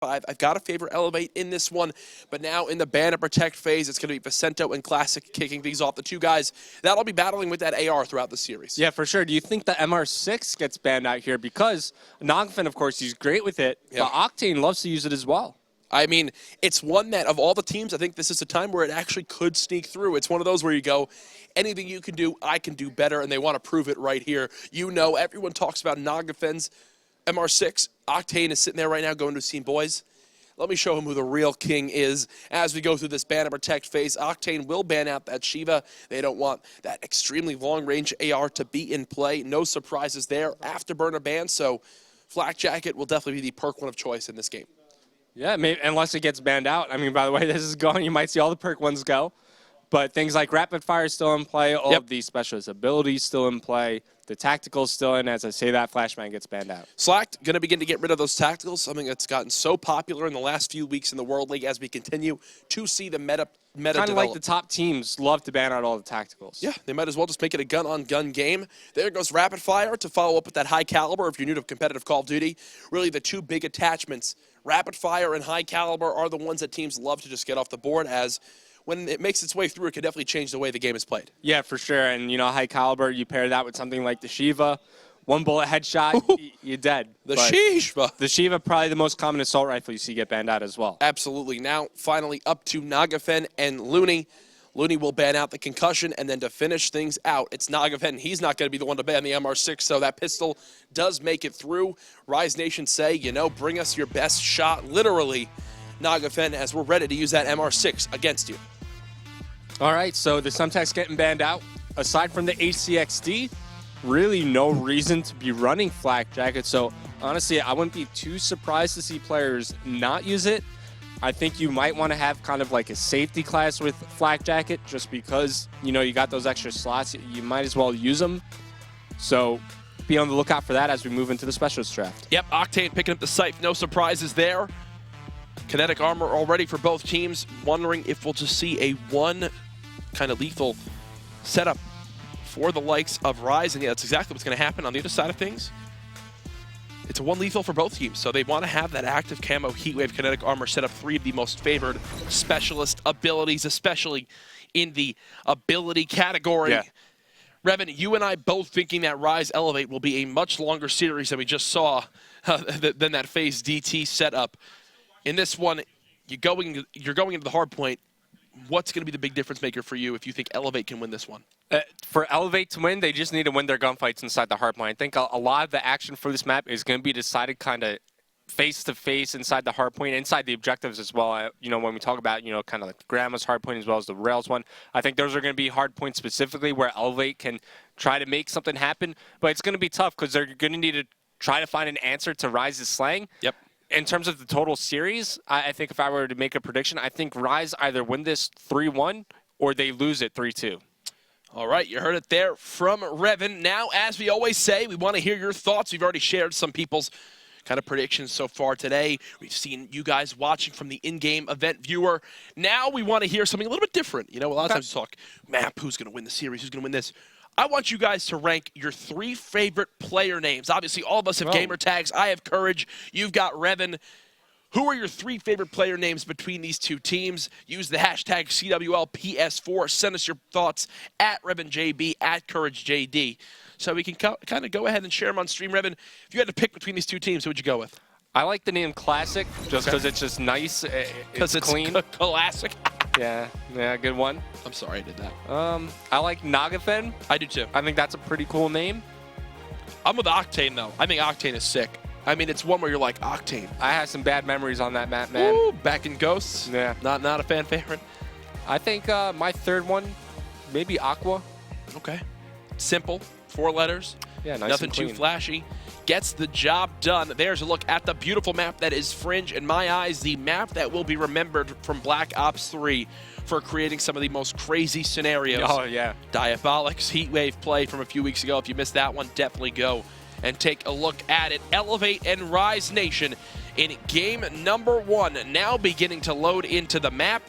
I've got to favor eLevate in this one, but now in the ban and protect phase, it's going to be Vicento and Classic kicking things off. The two guys that'll be battling with that AR throughout the series. Yeah, for sure. Do you think the MR6 gets banned out here? Because Nogfin, of course, he's great with it, but Octane loves to use it as well. I mean, it's one that, of all the teams, I think this is a time where it actually could sneak through. It's one of those where you go, anything you can do, I can do better, and they want to prove it right here. You know, everyone talks about Nogfin's MR6. Octane is sitting there right now going to see boys. Let me show him who the real king is. As we go through this ban and protect phase, Octane will ban out that Shiva. They don't want that extremely long-range AR to be in play. No surprises there. Afterburner ban, so Flak Jacket will definitely be the perk one of choice in this game. Yeah, maybe, unless it gets banned out. I mean, by the way this is going, you might see all the perk ones go. But things like Rapid Fire is still in play. All of these specialist abilities still in play. The tactical's still in. As I say that, Flashbang gets banned out. Slack going to begin to get rid of those tacticals, something that's gotten so popular in the last few weeks in the World League as we continue to see the meta kind of like the top teams love to ban out all the tacticals. Yeah, they might as well just make it a gun-on-gun game. There goes Rapid Fire to follow up with that High Caliber if you're new to competitive Call of Duty. Really the two big attachments, Rapid Fire and High Caliber, are the ones that teams love to just get off the board, as when it makes its way through, it can definitely change the way the game is played. Yeah, for sure. And, you know, High Caliber, you pair that with something like the Shiva. One bullet headshot, you're dead. The Shiva. The Shiva, probably the most common assault rifle you see get banned out as well. Absolutely. Now, finally, up to Nagafen and Looney. Looney will ban out the concussion, and then to finish things out, it's Nagafen. He's not going to be the one to ban the MR6, so that pistol does make it through. Rise Nation say, you know, bring us your best shot, literally, Nagafen, as we're ready to use that MR6 against you. All right, so the Sumtex getting banned out. Aside from the HCXD, really no reason to be running Flak Jacket. So honestly, I wouldn't be too surprised to see players not use it. I think you might want to have kind of like a safety class with Flak Jacket, just because, you know, you got those extra slots. You might as well use them. So be on the lookout for that as we move into the specialist draft. Yep, Octane picking up the scythe. No surprises there. Kinetic armor already for both teams. Wondering if we'll just see a one kind of lethal setup for the likes of Rise. And yeah, that's exactly what's going to happen on the other side of things. It's a one lethal for both teams, so they want to have that active camo Heatwave kinetic armor set up, three of the most favored specialist abilities, especially in the ability category. Yeah. Revan, you and I both thinking that Rise eLevate will be a much longer series than we just saw than that phase DT setup. In this one, you're going into the hard point. What's going to be the big difference maker for you if you think eLevate can win this one? For eLevate to win, they just need to win their gunfights inside the hardpoint. I think a lot of the action for this map is going to be decided kind of face-to-face inside the hardpoint, inside the objectives as well. You know, when we talk about, you know, kind of like the Grandma's hardpoint as well as the Rails one, I think those are going to be hardpoints specifically where eLevate can try to make something happen. But it's going to be tough because they're going to need to try to find an answer to Rise's slang. Yep. In terms of the total series, I think if I were to make a prediction, I think Rise either win this 3-1 or they lose it 3-2. All right, you heard it there from Revan. Now, as we always say, we want to hear your thoughts. We've already shared some people's kind of predictions so far today. We've seen you guys watching from the in-game event viewer. Now we want to hear something a little bit different. You know, a lot of times we talk map, who's going to win the series, who's going to win this. I want you guys to rank your 3 favorite player names. Obviously, all of us have gamer tags. I have Courage. You've got Revan. Who are your 3 favorite player names between these two teams? Use the hashtag CWLPS4. Send us your thoughts at RevanJB, at CourageJD. So we can kind of go ahead and share them on stream. Revan, if you had to pick between these two teams, who would you go with? I like the name Classic just because it's just nice. It's clean. Classic. Yeah, good one. I'm sorry I did that. I like Nagafen. I do too. I think that's a pretty cool name. I'm with Octane, though. I think Octane is sick. I mean, it's one where you're like, Octane. I have some bad memories on that map, man. Ooh, back in Ghosts. Yeah. Not a fan favorite. I think my third one, maybe Aqua. Okay. Simple. 4 letters. Yeah, nice. Nothing too flashy. Gets the job done. There's a look at the beautiful map that is Fringe. In my eyes, the map that will be remembered from Black Ops 3 for creating some of the most crazy scenarios. Oh, yeah. Diabolic's Heatwave play from a few weeks ago. If you missed that one, definitely go and take a look at it. eLevate and Rise Nation in game number 1, now beginning to load into the map.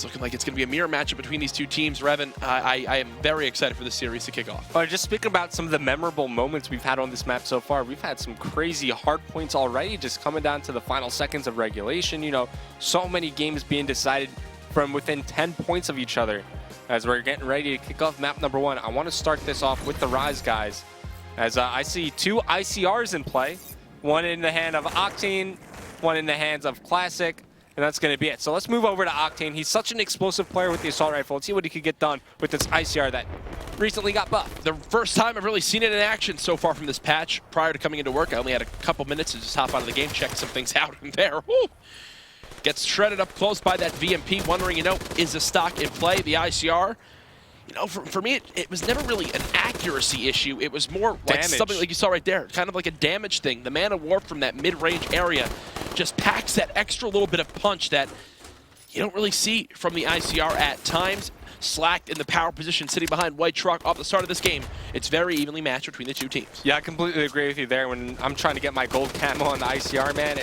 It's looking like it's going to be a mirror matchup between these two teams. Revan, I am very excited for this series to kick off. Just speaking about some of the memorable moments we've had on this map so far, we've had some crazy hard points already, just coming down to the final seconds of regulation. You know, so many games being decided from within 10 points of each other. As we're getting ready to kick off map number 1, I want to start this off with the Rise guys. As I see 2 ICRs in play, one in the hand of Octane, one in the hands of Classic, and that's going to be it. So let's move over to Octane. He's such an explosive player with the assault rifle. Let's see what he could get done with this ICR that recently got buffed. The first time I've really seen it in action so far from this patch. Prior to coming into work, I only had a couple minutes to just hop out of the game, check some things out, and there, whoo, gets shredded up close by that VMP, wondering, you know, is the stock in play? The ICR, you know, for me, it was never really an accuracy issue. It was more like something like you saw right there, kind of like a damage thing. The Man of War from that mid-range area just packs that extra little bit of punch that you don't really see from the ICR at times. Slacked in the power position, sitting behind White Truck off the start of this game. It's very evenly matched between the two teams. Yeah, I completely agree with you there. When I'm trying to get my gold camo on the ICR, man,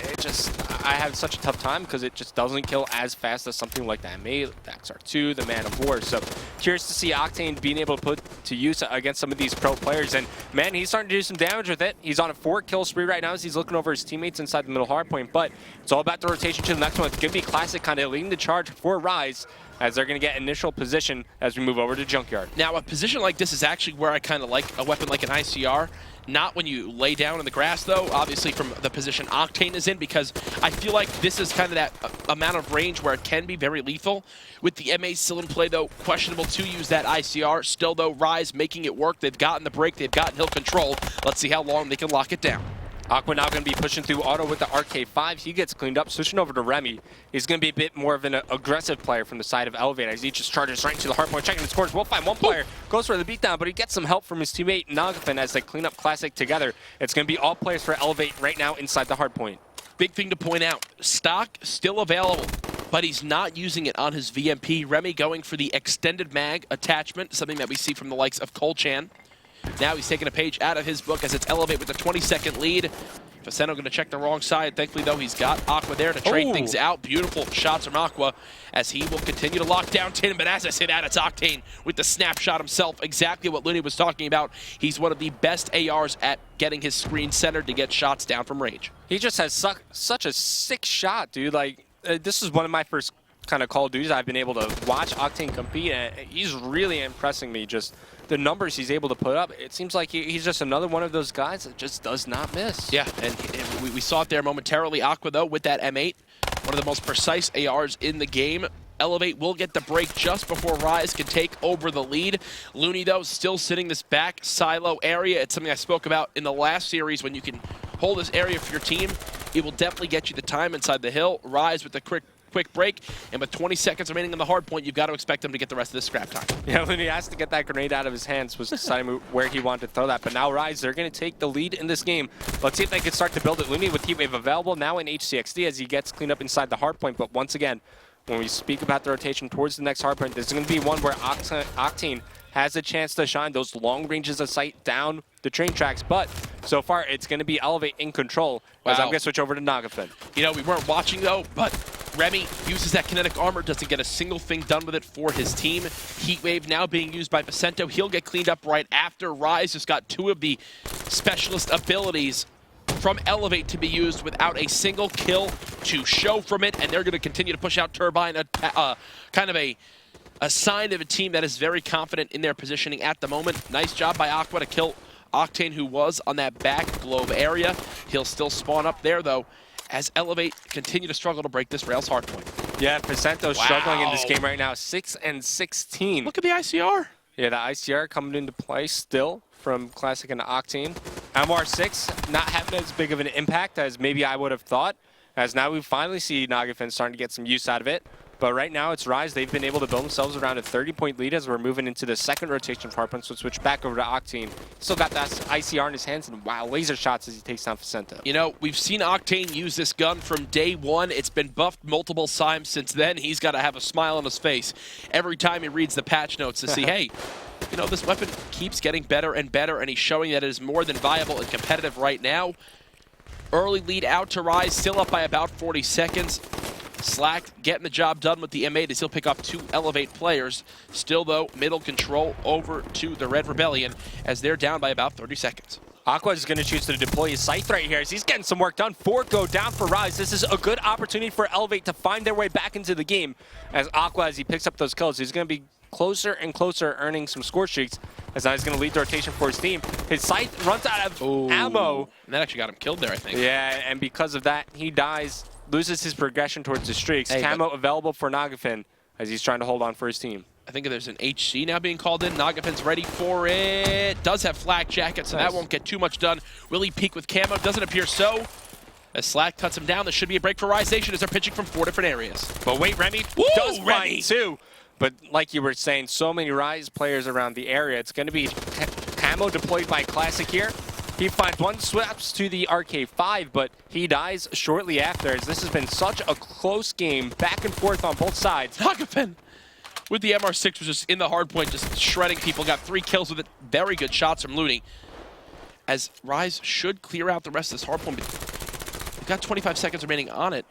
I have such a tough time because it just doesn't kill as fast as something like the M8, the XR2, the Man of War. So curious to see Octane being able to put to use against some of these pro players. And man, he's starting to do some damage with it. He's on a 4-kill spree right now as he's looking over his teammates inside the middle hardpoint. But it's all about the rotation to the next one. It's going to be Classic kind of leading the charge for Rise, as they're going to get initial position as we move over to Junkyard. Now, a position like this is actually where I kind of like a weapon like an ICR. Not when you lay down in the grass, though, obviously from the position Octane is in, because I feel like this is kind of that amount of range where it can be very lethal. With the MA still in play, though, questionable to use that ICR. Still, though, Rise making it work. They've gotten the break. They've gotten hill control. Let's see how long they can lock it down. Aqua now going to be pushing through auto with the RK5. He gets cleaned up, switching over to Remy. He's going to be a bit more of an aggressive player from the side of eLevate as he just charges right into the hardpoint, checking his scores. We'll find one player, goes for the beatdown, but he gets some help from his teammate Nagafin as they clean up Classic together. It's going to be all players for eLevate right now inside the hardpoint. Big thing to point out, stock still available, but he's not using it on his VMP. Remy going for the extended mag attachment, something that we see from the likes of Kolchan. Now he's taking a page out of his book as it's eLevate with a 20-second lead. Facendo going to check the wrong side. Thankfully, though, he's got Aqua there to trade things out. Beautiful shots from Aqua as he will continue to lock down Tin. But as I say that, it's Octane with the snapshot himself. Exactly what Looney was talking about. He's one of the best ARs at getting his screen centered to get shots down from range. He just has such a sick shot, dude. Like, this is one of my first kind of Call of Duties I've been able to watch Octane compete, and he's really impressing me. Just the numbers he's able to put up, it seems like he's just another one of those guys that just does not miss. Yeah, and we saw it there momentarily. Aqua, though, with that M8, one of the most precise ARs in the game. eLevate will get the break just before Rise can take over the lead. Looney, though, still sitting this back silo area. It's something I spoke about in the last series. When you can hold this area for your team, it will definitely get you the time inside the hill. Rise with the quick break, and with 20 seconds remaining on the hard point, you've got to expect him to get the rest of this scrap time. Yeah, when he asked to get that grenade out of his hands, was deciding where he wanted to throw that. But now Rise, they're going to take the lead in this game. Let's see if they can start to build it. Looney with Heatwave available now in HCXD as he gets cleaned up inside the hard point. But once again, when we speak about the rotation towards the next hard point, there's going to be one where Octane has a chance to shine those long ranges of sight down the train tracks. But so far, it's going to be eLevate in control. As I'm going to switch over to Nagafin. You know, we weren't watching, though, but Remy uses that kinetic armor, doesn't get a single thing done with it for his team. Heatwave now being used by Vicento. He'll get cleaned up right after. Rise has got 2 of the specialist abilities from eLevate to be used without a single kill to show from it, and they're going to continue to push out Turbine, kind of a sign of a team that is very confident in their positioning at the moment. Nice job by Aqua to kill Octane, who was on that back globe area. He'll still spawn up there, though, as eLevate continue to struggle to break this Rails hardpoint. Yeah, Vicento's struggling in this game right now, 6 and 16. Look at the ICR. Yeah, the ICR coming into play still from Classic and Octane. MR6 not having as big of an impact as maybe I would have thought, as now we finally see Nagafin starting to get some use out of it. But right now it's Rise. They've been able to build themselves around a 30-point lead as we're moving into the second rotation of hardpoint. So switch back over to Octane. Still got that ICR in his hands, and wow, laser shots as he takes down Vicento. You know, we've seen Octane use this gun from day one. It's been buffed multiple times since then. He's got to have a smile on his face every time he reads the patch notes to see, hey, you know, this weapon keeps getting better and better, and he's showing that it is more than viable and competitive right now. Early lead out to Rise, still up by about 40 seconds. Slack getting the job done with the M8 as he'll pick off 2 eLevate players. Still, though, middle control over to the Red Rebellion as they're down by about 30 seconds. Aqua is going to choose to deploy his Scythe right here as he's getting some work done. 4 go down for Rise. This is a good opportunity for eLevate to find their way back into the game. As Aqua, as he picks up those kills, he's going to be closer and closer earning some score streaks as now he's going to lead the rotation for his team. His Scythe runs out of ammo. And that actually got him killed there, I think. Yeah, and because of that, he dies, loses his progression towards the streaks. Hey, Camo available for Nagafin as he's trying to hold on for his team. I think there's an HC now being called in. Nagafin's ready for it. Does have flak jacket, so that won't get too much done. Will he peek with camo? Doesn't appear so. As Slack cuts him down, there should be a break for Rise Nation as they're pitching from 4 different areas. But wait, Remy does Remy! find 2. But like you were saying, so many Rise players around the area. It's going to be camo deployed by Classic here. He finds 1 swaps to the RK5, but he dies shortly after, as this has been such a close game, back and forth on both sides. Nagafin with the MR6 was just in the hard point, just shredding people. Got 3 kills with it. Very good shots from Looney. As Rise should clear out the rest of this hard point, but we've got 25 seconds remaining on it.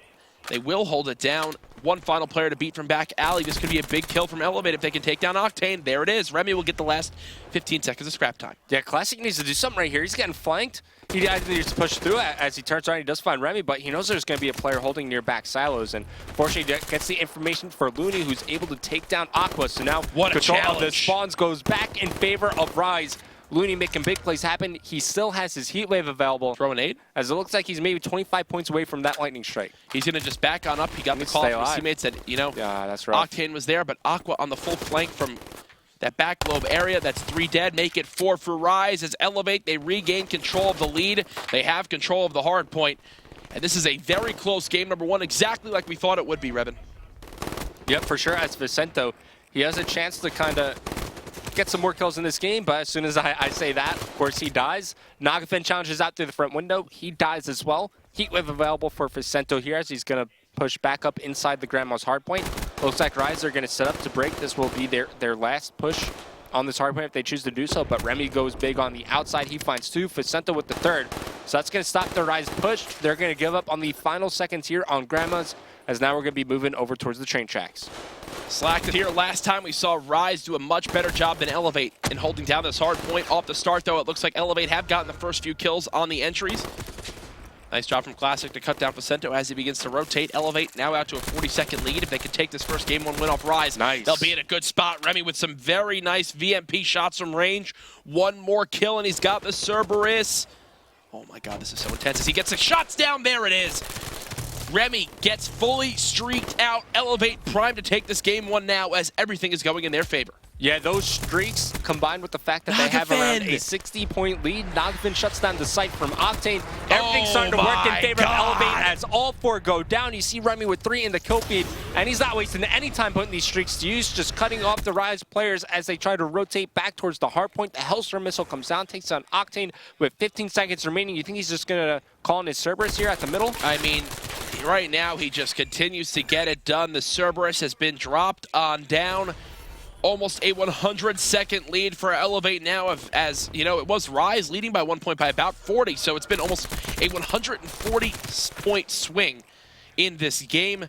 They will hold it down. 1 final player to beat from back alley. This could be a big kill from eLevate if they can take down Octane. There it is. Remy will get the last 15 seconds of scrap time. Yeah, Classic needs to do something right here. He's getting flanked. He either needs to push through as he turns around. He does find Remy, but he knows there's going to be a player holding near back silos. And fortunately, he gets the information for Looney, who's able to take down Aqua. So now control of the spawns goes back in favor of Rise. Looney making big plays happen. He still has his heat wave available. Throw an 8. As it looks like he's maybe 25 points away from that lightning strike. He's going to just back on up. He got the call from his teammates that, you know, yeah, that's right. Octane was there, but Aqua on the full flank from that back globe area. That's 3 dead. Make it 4 for Rise. As eLevate, they regain control of the lead. They have control of the hard point. And this is a very close game, number 1, exactly like we thought it would be, Revin. Yep, for sure. As Vicento, he has a chance to kind of get some more kills in this game, but as soon as I say that, of course, he dies. Nagafin challenges out through the front window. He dies as well. Heat wave available for Vicento here as he's going to push back up inside the Grandma's hardpoint. Looks like Rise are going to set up to break. This will be their last push on this hardpoint if they choose to do so, but Remy goes big on the outside. He finds 2. Vicento with the 3rd. So that's going to stop the Rise push. They're going to give up on the final seconds here on Grandma's, as now we're going to be moving over towards the train tracks. Slack is here. Last time we saw Rise do a much better job than eLevate in holding down this hard point. Off the start, though, it looks like eLevate have gotten the first few kills on the entries. Nice job from Classic to cut down Vicento as he begins to rotate. eLevate now out to a 40-second lead. If they can take this first game 1 win off Rise, nice. They'll be in a good spot. Remy with some very nice VMP shots from range. 1 more kill, and he's got the Cerberus. Oh my god, this is so intense. As he gets the shots down, there it is. Remy gets fully streaked out. eLevate primed to take this game 1 now as everything is going in their favor. Yeah, those streaks combined with the fact that they have around a 60-point lead. Nagafin shuts down the sight from Octane. Everything's starting to work in favor of eLevate as all 4 go down. You see Remy with 3 in the kill feed, and he's not wasting any time putting these streaks to use, just cutting off the Rise players as they try to rotate back towards the hard point. The Hellstorm missile comes down, takes down Octane with 15 seconds remaining. You think he's just going to call in his Cerberus here at the middle? I mean, right now he just continues to get it done. The Cerberus has been dropped on down. Almost a 100-second lead for eLevate now, as you know, it was Rise leading by 1 point by about 40, so it's been almost a 140-point swing in this game.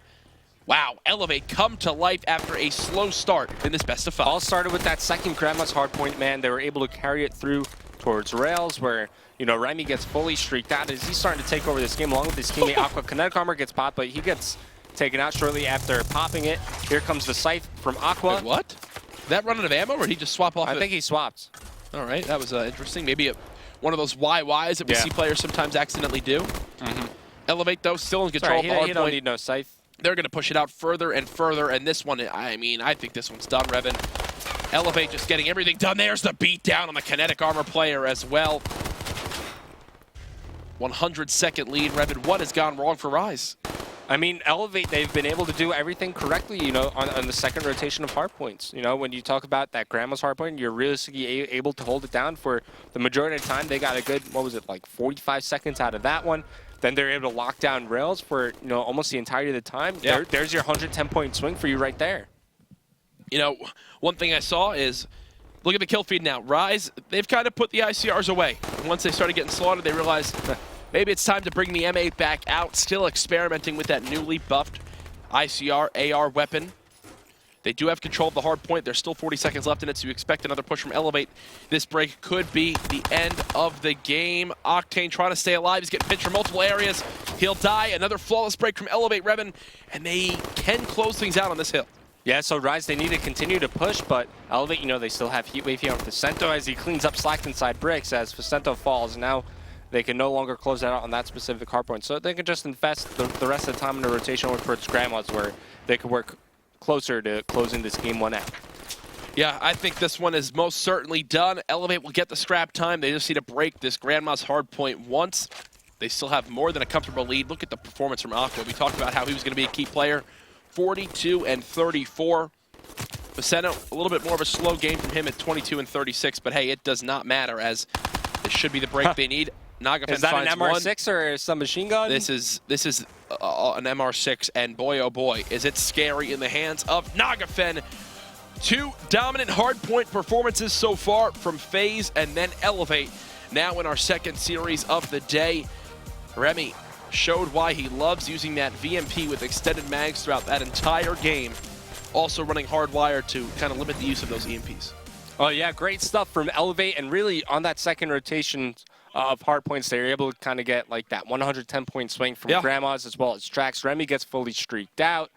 Wow, eLevate come to life after a slow start in this best of 5. All started with that second Grandma's hardpoint, man. They were able to carry it through towards rails where, you know, Remy gets fully streaked out as he's starting to take over this game along with his teammate Aqua. Kinetic armor gets popped, but he gets taken out shortly after popping it. Here comes the Scythe from Aqua. Wait, what? That run out of ammo, or did he just swap off? I think he swapped. All right, that was interesting. Maybe one of those YYs that we see players sometimes accidentally do. eLevate, though, still in control of the hard he don't point. need no Scythe. They're going to push it out further and further, and this one, I mean, I think this one's done, Revin. eLevate just getting everything done. There's the beatdown on the kinetic armor player as well. 100-second lead, Revin. What has gone wrong for Rise? I mean, eLevate, they've been able to do everything correctly, you know, on the second rotation of hardpoints. You know, when you talk about that Grandma's hardpoint, you're realistically able to hold it down for the majority of the time. They got a good, what was it, like 45 seconds out of that one. Then they're able to lock down rails for, you know, almost the entirety of the time. Yeah. There's your 110-point swing for you right there. You know, one thing I saw is, look at the kill feed now. Rise, they've kind of put the ICRs away. And once they started getting slaughtered, they realized maybe it's time to bring the M8 back out, still experimenting with that newly buffed ICR, AR weapon. They do have control of the hard point. There's still 40 seconds left in it, so you expect another push from eLevate. This break could be the end of the game. Octane trying to stay alive. He's getting pinched from multiple areas. He'll die. Another flawless break from eLevate, Revan, and they can close things out on this hill. Yeah, so Rise, they need to continue to push, but eLevate, you know, they still have Heatwave here on Vicento as he cleans up slacked inside bricks as Vicento falls. Now they can no longer close that out on that specific hard point. So they can just invest the rest of the time in the rotation over towards Grandma's where they could work closer to closing this game one out. Yeah, I think this one is most certainly done. eLevate will get the scrap time. They just need to break this Grandma's hard point once. They still have more than a comfortable lead. Look at the performance from Aqua. We talked about how he was going to be a key player. 42 and 34. Vicento, a little bit more of a slow game from him at 22 and 36, but hey, it does not matter as this should be the break they need. Nagafen is that an one. MR6 or some machine gun? This is an MR6, and boy, oh boy, is it scary in the hands of Nagafen. Two dominant hardpoint performances so far from FaZe and then eLevate. Now in our second series of the day, Remy showed why he loves using that VMP with extended mags throughout that entire game. Also running hardwire to kind of limit the use of those EMPs. Oh yeah, great stuff from eLevate, and really on that second rotation of hard points, they were able to kind of get like that 110-point swing from Grandma's as well as Trax. Remy gets fully streaked out.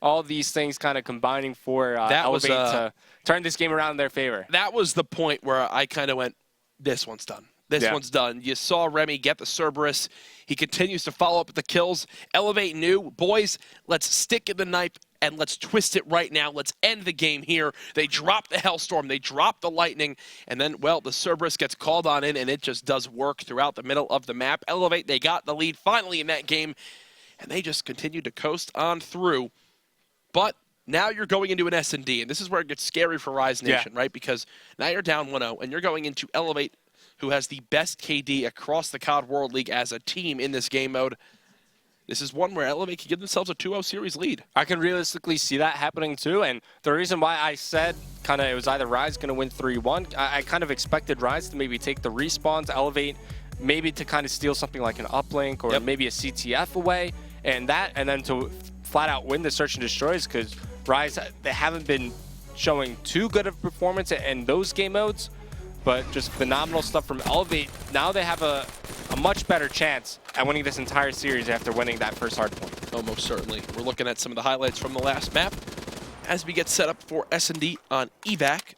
All these things kind of combining for eLevate to turn this game around in their favor. That was the point where I kind of went, this one's done. This one's done. You saw Remy get the Cerberus. He continues to follow up with the kills. eLevate knew, boys, let's stick in the knife and let's twist it right now. Let's end the game here. They drop the Hellstorm. They drop the Lightning. And then, well, the Cerberus gets called on in, and it just does work throughout the middle of the map. eLevate, they got the lead finally in that game, and they just continued to coast on through. But now you're going into an S&D, and this is where it gets scary for Rise Nation, right? Because now you're down 1-0, and you're going into eLevate, who has the best KD across the COD World League as a team in this game mode. This is one where eLevate can give themselves a 2-0 series lead. I can realistically see that happening too, and the reason why I said kind of it was either Rise going to win 3-1, I kind of expected Rise to maybe take the respawns, eLevate, maybe to kind of steal something like an uplink or maybe a CTF away, and then to flat out win the Search and Destroys, because Rise, they haven't been showing too good of performance in those game modes, but just phenomenal stuff from eLevate. Now they have a much better chance at winning this entire series after winning that first hard point. Oh, most certainly. We're looking at some of the highlights from the last map as we get set up for S&D on evac.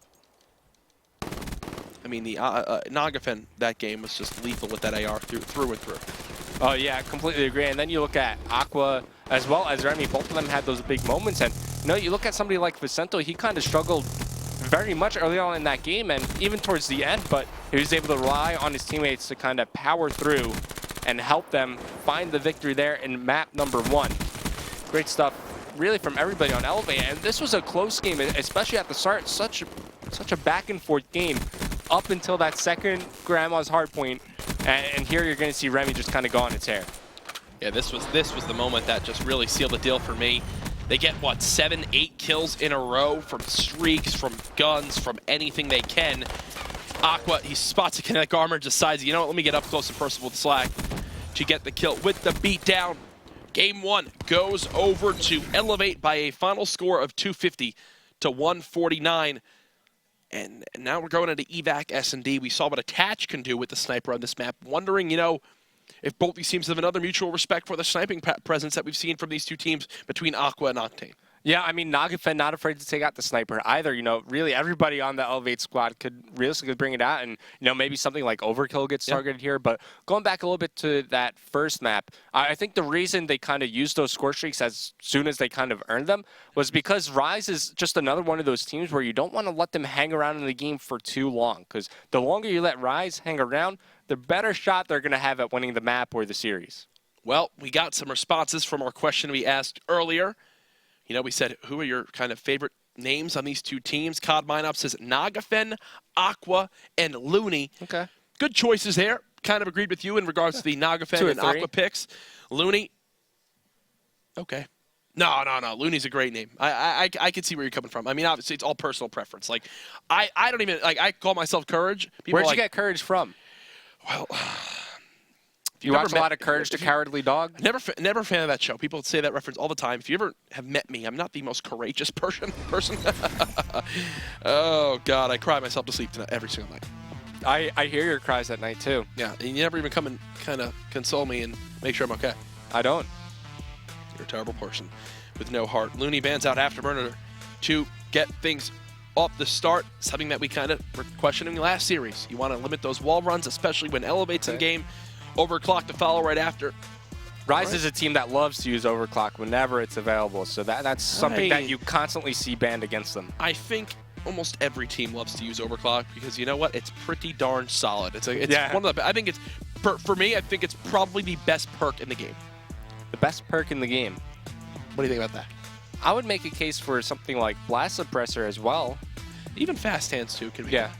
I mean, the Nagafen, that game was just lethal with that AR through and through. Oh yeah, completely agree. And then you look at Aqua as well as Remy. Both of them had those big moments. And you know, you look at somebody like Vicento, he kind of struggled very much early on in that game and even towards the end, but he was able to rely on his teammates to kind of power through and help them find the victory there in map number 1. Great stuff really from everybody on eLevate, and this was a close game, especially at the start. Such a back and forth game up until that second Grandma's hard point, and here you're going to see Remy just kind of go on its hair. Yeah, this was the moment that just really sealed the deal for me. They get, what, 7, 8 kills in a row from streaks, from guns, from anything they can. Aqua, he spots a kinetic armor, decides, you know what, let me get up close and personal with Slack to get the kill with the beatdown. Game 1 goes over to eLevate by a final score of 250 to 149. And now we're going into evac S&D. We saw what Attach can do with the sniper on this map. Wondering, you know, if both these teams have another mutual respect for the sniping presence that we've seen from these two teams between Aqua and Octane. Yeah, I mean, Nagafen not afraid to take out the sniper either. You know, really everybody on the eLevate squad could realistically bring it out, and, you know, maybe something like Overkill gets targeted here. But going back a little bit to that first map, I think the reason they kind of used those score streaks as soon as they kind of earned them was because Rise is just another one of those teams where you don't want to let them hang around in the game for too long, because the longer you let Rise hang around, the better shot they're going to have at winning the map or the series. Well, we got some responses from our question we asked earlier. You know, we said, who are your kind of favorite names on these two teams? COD Mineup says Nagafen, Aqua, and Looney. Okay. Good choices there. Kind of agreed with you in regards to the Nagafen and Aqua picks. Looney. Okay. No. Looney's a great name. I can see where you're coming from. I mean, obviously, it's all personal preference. Like, I don't even, like, I call myself Courage. Where'd you get Courage from? Well, If You you've watch ever a lot of Courage the Cowardly Dog? Never a fan of that show. People say that reference all the time. If you ever have met me, I'm not the most courageous person. Oh, God, I cry myself to sleep tonight, every single night. I hear your cries at night, too. Yeah, and you never even come and kind of console me and make sure I'm okay. I don't. You're a terrible person with no heart. Looney bans out Afterburner to get things off the start, something that we kind of were questioning last series. You want to limit those wall runs, especially when Elevate's in game. Overclock to follow right after. Rise is a team that loves to use overclock whenever it's available, so that's something that you constantly see banned against them. I think almost every team loves to use overclock because you know what? It's pretty darn solid. It's one of the. I think it's for me. I think it's probably the best perk in the game. The best perk in the game. What do you think about that? I would make a case for something like Blast Suppressor as well. Even Fast Hands too can be. Yeah.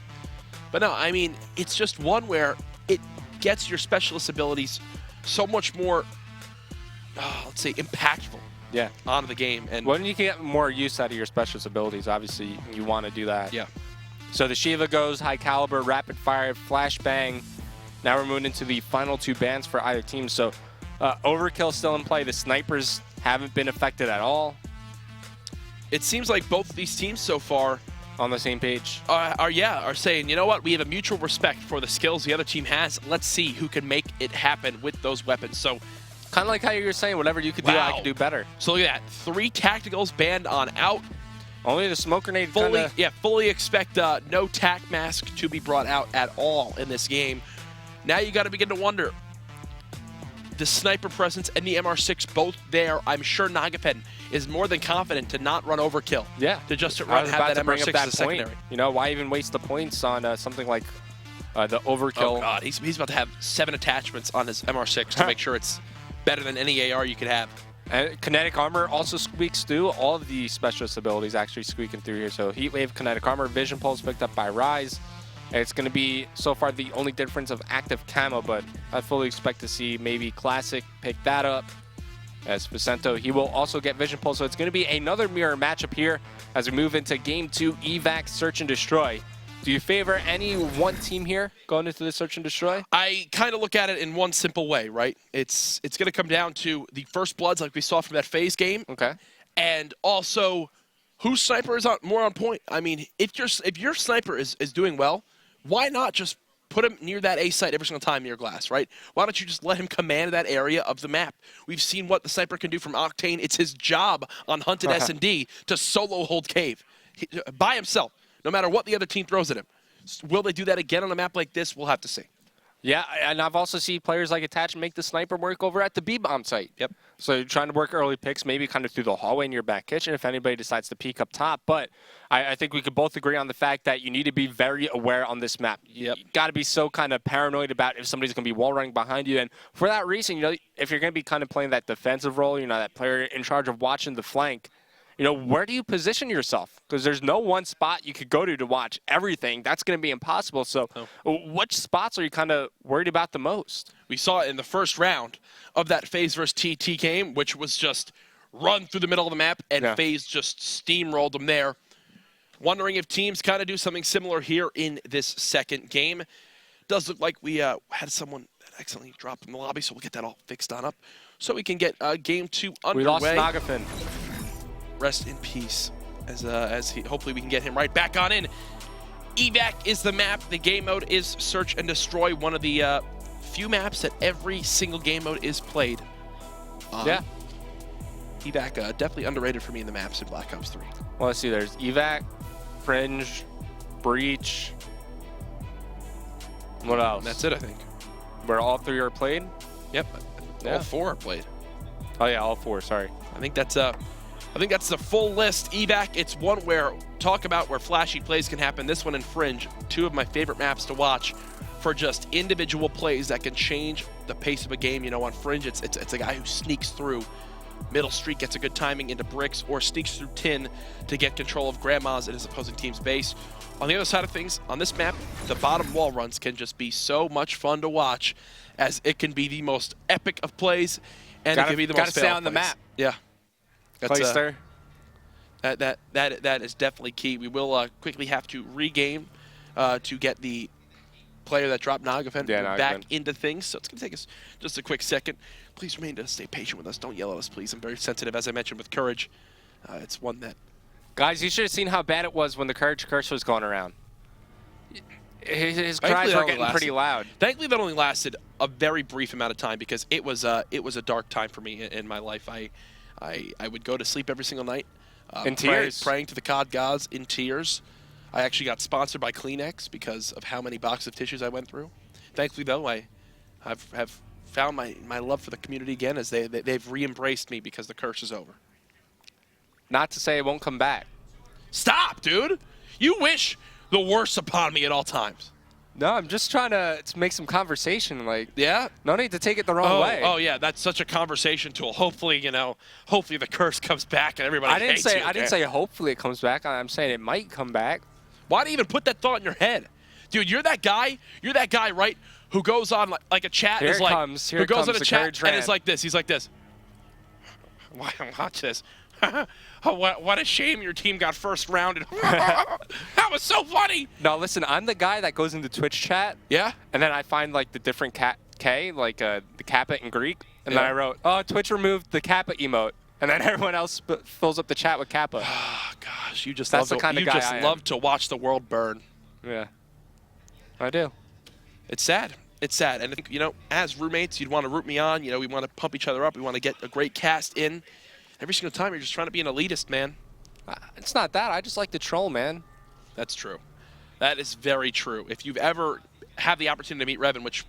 But no, I mean it's just one where it gets your specialist abilities so much more, let's say, impactful. Yeah. On the game. And when you can get more use out of your specialist abilities, obviously you want to do that. Yeah. So the Shiva goes high caliber, rapid fire, flashbang. Now we're moving into the final two bans for either team. So Overkill still in play. The snipers haven't been affected at all. It seems like both of these teams so far on the same page are saying, you know what, we have a mutual respect for the skills the other team has. Let's see who can make it happen with those weapons. So kind of like how you were saying, whatever you could do, I could do better. So look at that, 3 tacticals banned on out. Only the smoke grenade fully expect no tac mask to be brought out at all in this game. Now you got to begin to wonder, the sniper presence and the MR6 both there. I'm sure Nagapen is more than confident to not run overkill. Yeah. To just have that MR6 as a secondary. You know, why even waste the points on something like the overkill? Oh, God. He's about to have 7 attachments on his MR6 to make sure it's better than any AR you could have. And kinetic armor also squeaks through. All of the specialist abilities actually squeaking through here. So heat wave, kinetic armor, vision pulse picked up by Rise. And it's going to be so far the only difference of active camo, but I fully expect to see maybe Classic pick that up. As Vicento, he will also get vision pulse. So it's going to be another mirror matchup here as we move into game 2, evac, search and destroy. Do you favor any one team here going into the search and destroy? I kind of look at it in one simple way, right? It's going to come down to the first bloods like we saw from that phase game. Okay. And also whose sniper is more on point. I mean, if your sniper is doing well, why not just put him near that A site every single time near glass, right? Why don't you just let him command that area of the map? We've seen what the sniper can do from Octane. It's his job on Hunted S&D to solo hold cave by himself, no matter what the other team throws at him. Will they do that again on a map like this? We'll have to see. Yeah, and I've also seen players like Attach make the sniper work over at the B-bomb site. Yep. So you're trying to work early picks, maybe kind of through the hallway in your back kitchen if anybody decides to peek up top. But I think we could both agree on the fact that you need to be very aware on this map. Yep. You got to be so kind of paranoid about if somebody's going to be wall running behind you. And for that reason, you know, if you're going to be kind of playing that defensive role, you know, that player in charge of watching the flank, you know, where do you position yourself? Because there's no one spot you could go to watch everything. That's going to be impossible. So which spots are you kind of worried about the most? We saw it in the first round of that FaZe versus TT game, which was just run through the middle of the map, and FaZe just steamrolled them there. Wondering if teams kind of do something similar here in this second game. Does look like we had someone that accidentally dropped in the lobby, so we'll get that all fixed on up so we can get game 2 underway. We lost Nagafin. Rest in peace, as hopefully we can get him right back on in. Evac is the map. The game mode is Search and Destroy, one of the few maps that every single game mode is played. Yeah. Evac, definitely underrated for me in the maps in Black Ops 3. Well, let's see. There's Evac, Fringe, Breach. What else? And that's it, I think. Where all 3 are played? Yep. Yeah. All 4 are played. Oh, yeah, all 4. Sorry. I think that's the full list. Evac, it's one where, talk about where flashy plays can happen. This one in Fringe, 2 of my favorite maps to watch for just individual plays that can change the pace of a game. You know, on Fringe, it's a guy who sneaks through Middle Street, gets a good timing into bricks, or sneaks through tin to get control of grandmas at his opposing team's base. On the other side of things, on this map, the bottom wall runs can just be so much fun to watch, as it can be the most epic of plays, and it can be the most gotta stay on the map. Yeah. That's there. That is definitely key. We will quickly have to regame to get the player that dropped Nagafen. Yeah, We're back Nagafen. into things, so it's going to take us just a quick second. Please remain to stay patient with us. Don't yell at us, please. I'm very sensitive, as I mentioned, with Courage. It's one that... Guys, you should have seen how bad it was when the Courage curse was going around. His Thankfully, cries that were only getting pretty loud. Thankfully, that only lasted a very brief amount of time because it was a dark time for me in my life. I would go to sleep every single night. In tears. Praying to the COD gods in tears. I actually got sponsored by Kleenex because of how many boxes of tissues I went through. Thankfully, though, I have found my love for the community again as they've re-embraced me because the curse is over. Not to say it won't come back. Stop, dude! You wish the worst upon me at all times. No, I'm just trying to make some conversation. Like, Yeah? no need to take it the wrong way. Oh, yeah, that's such a conversation tool. Hopefully, hopefully the curse comes back and everybody hates you. I didn't say hopefully it comes back. I'm saying it might come back. Why do you even put that thought in your head? Dude, you're that guy, right, who goes on like a chat Here and is it like, comes. Here who it goes comes, on a the chat Courage and rant. is like this. He's like this. Watch this. Oh, what a shame your team got first rounded. That was so funny. No, listen, I'm the guy that goes into Twitch chat. Yeah? And then I find like the different K, like the kappa in Greek. And then Yeah. I wrote, oh, Twitch removed the kappa emote. And then everyone else fills up the chat with kappa. Oh, gosh, you just That's the kind of guy I am. love to watch the world burn. Yeah. I do. It's sad. It's sad. And I think, as roommates, you'd want to root me on. We want to pump each other up. We want to get a great cast in. Every single time, you're just trying to be an elitist, man. It's not that. I just like to troll, man. That's true. That is very true. If you've ever had the opportunity to meet Revan, which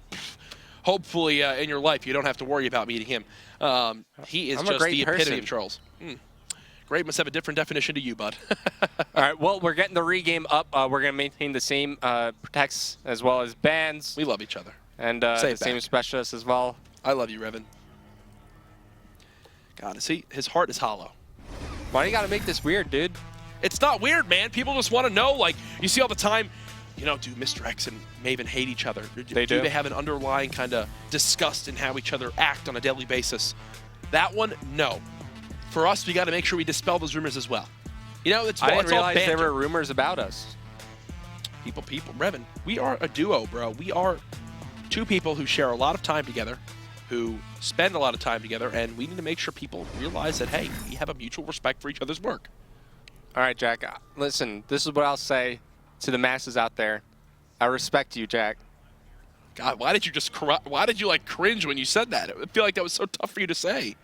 hopefully in your life you don't have to worry about meeting him, he is I'm a just great the epitome person. of trolls. Great must have a different definition to you, bud. All right, well, we're getting the regame up. We're going to maintain the same protects as well as bans. We love each other. And Say the it same back. specialists as well. I love you, Revan. God, see, his heart is hollow. Why do you got to make this weird, dude? It's not weird, man. People just want to know. Like, you see all the time, do Mr. X and Maven hate each other? They do. They have an underlying kind of disgust in how each other act on a daily basis? That one, no. For us, we got to make sure we dispel those rumors as well. It's I didn't it's all realize there banter. were rumors about us. People. Revan, we are a duo, bro. We are two people who share a lot of time together, who spend a lot of time together, and we need to make sure people realize that, hey, we have a mutual respect for each other's work. All right, Jack. Listen, this is what I'll say to the masses out there. I respect you, Jack. God, why did you like cringe when you said that? I feel like that was so tough for you to say.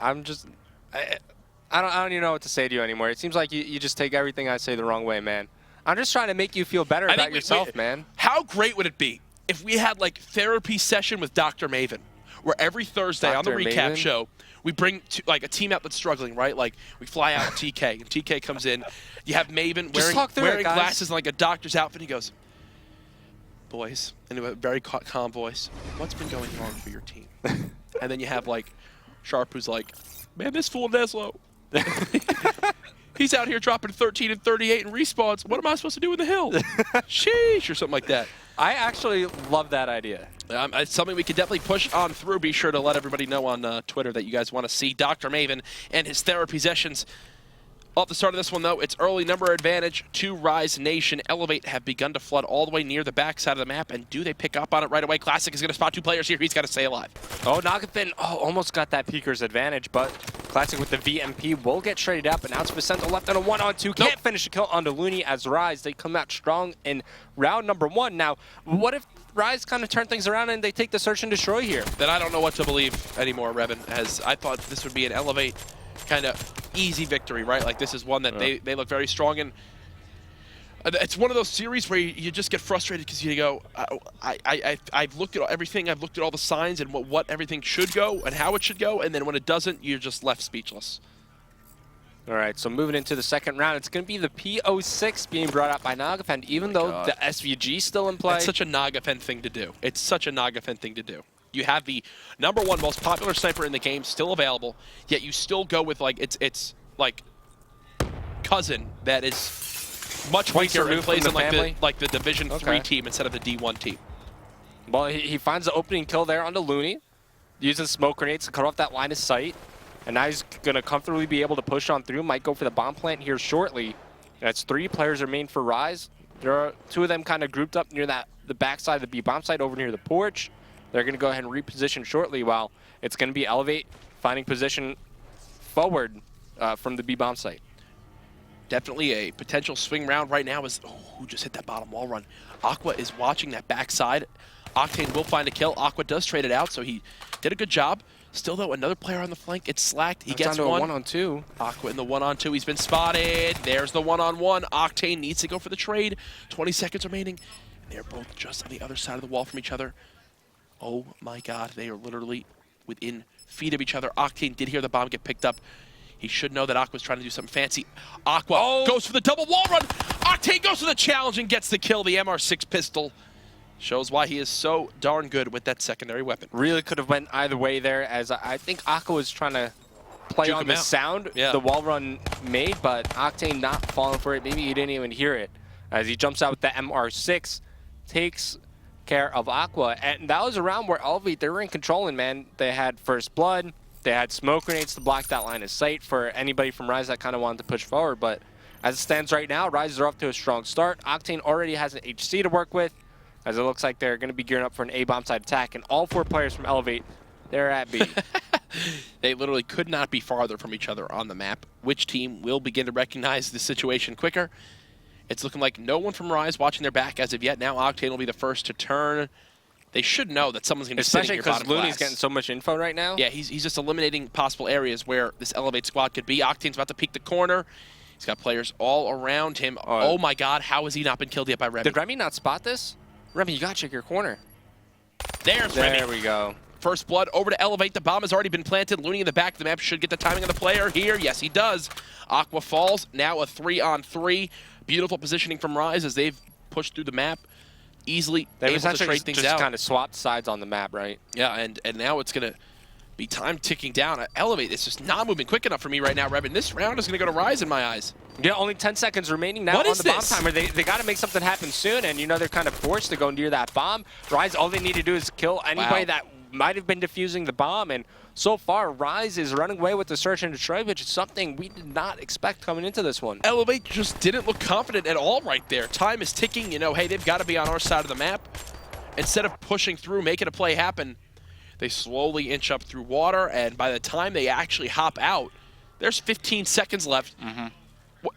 I'm just... I don't even know what to say to you anymore. It seems like you just take everything I say the wrong way, man. I'm just trying to make you feel better about yourself, man. How great would it be if we had like therapy session with Dr. Maven, where every Thursday on the Dr. recap Maven? show, we bring like a team out that's struggling, right? Like we fly out TK, and TK comes in. You have Maven Just talk through it, wearing guys. glasses and like a doctor's outfit. He goes, boys, in a very calm voice, what's been going wrong for your team? And then you have like Sharp, who's like, man, this fool Neslo. He's out here dropping 13 and 38 in respawns. What am I supposed to do in the hill? Sheesh, or something like that. I actually love that idea. It's something we could definitely push on through. Be sure to let everybody know on Twitter that you guys want to see Dr. Maven and his therapy sessions. Off the start of this one, though, it's early number advantage to Rise Nation. eLevate have begun to flood all the way near the backside of the map, and do they pick up on it right away? Classic is going to spot two players here. He's got to stay alive. Oh, Nagafen almost got that Peeker's advantage, but Classic with the VMP will get traded up, and now it's Vicente left on a 1-on-2. Can't finish the kill onto Looney as Rise. They come out strong in round number 1. Now, what if Rise kind of turn things around and they take the search and destroy here? Then I don't know what to believe anymore, Revan, as I thought this would be an eLevate kind of easy victory, right? Like this is one that they look very strong in. It's one of those series where you just get frustrated because you go, I've looked at everything, I've looked at all the signs and what everything should go and how it should go, and then when it doesn't, you're just left speechless. All right, so moving into the second round, it's going to be the P06 being brought out by Nagafen, even though the SVG still in play. It's such a Nagafen thing to do. It's such a Nagafen thing to do. You have the #1 most popular sniper in the game still available, yet you still go with like its like cousin that is much weaker and plays in like the Division 3 team instead of the D1 team. Well, he finds the opening kill there onto Looney, using smoke grenades to cut off that line of sight, and now he's going to comfortably be able to push on through. Might go for the bomb plant here shortly. That's 3 players remain for Rise. There are two of them kind of grouped up near the backside of the B bomb site over near the porch. They're going to go ahead and reposition shortly while it's going to be eLevate finding position forward from the B bomb site. Definitely a potential swing round right now is, who just hit that bottom wall run? Aqua is watching that backside. Octane will find a kill. Aqua does trade it out, so he did a good job. Still, though, another player on the flank. It's slacked. He gets one. A 1-on-2. Aqua in the 1-on-2. He's been spotted. There's the 1-on-1. Octane needs to go for the trade. 20 seconds remaining. And they're both just on the other side of the wall from each other. Oh, my God. They are literally within feet of each other. Octane did hear the bomb get picked up. He should know that Aqua's trying to do something fancy. Aqua goes for the double wall run. Octane goes for the challenge and gets the kill. The MR6 pistol shows why he is so darn good with that secondary weapon. Really could have went either way there, as I think Aqua was trying to play Juke on him the out. sound the wall run made, but Octane not falling for it. Maybe he didn't even hear it as he jumps out with the MR6, takes care of Aqua. And that was a round where eLevate, they were in control, and man, they had first blood. They had smoke grenades to block that line of sight for anybody from Rise that kind of wanted to push forward. But as it stands right now, Rise are off to a strong start. Octane already has an HC to work with, as it looks like they're going to be gearing up for an A-bomb side attack. And all four players from eLevate, they're at B. They literally could not be farther from each other on the map. Which team will begin to recognize the situation quicker? It's looking like no one from Rise watching their back as of yet. Now Octane will be the first to turn. They should know that someone's going to be sitting here bottom glass. Especially because Looney's getting so much info right now. Yeah, he's just eliminating possible areas where this eLevate squad could be. Octane's about to peek the corner. He's got players all around him. Oh my God, how has he not been killed yet by Remy? Did Remy not spot this? Remy, you got to check your corner. There's Remy. There we go. First blood over to eLevate. The bomb has already been planted. Looney in the back of the map should get the timing of the player here. Yes, he does. Aqua falls. Now a 3-on-3. Beautiful positioning from Rise as they've pushed through the map. Easily able to trade things out. Kind of swapped sides on the map, right? Yeah, and now it's going to be time ticking down. eLevate, it's just not moving quick enough for me right now, Revin. This round is going to go to Rise in my eyes. Yeah, only 10 seconds remaining now on the bomb timer. They got to make something happen soon, and you know they're kind of forced to go near that bomb. Rise, all they need to do is kill anybody that might have been defusing the bomb, and so far, Rise is running away with the search and destroy, which is something we did not expect coming into this one. eLevate just didn't look confident at all right there. Time is ticking. You know, hey, they've got to be on our side of the map. Instead of pushing through, making a play happen, they slowly inch up through water, and by the time they actually hop out, there's 15 seconds left.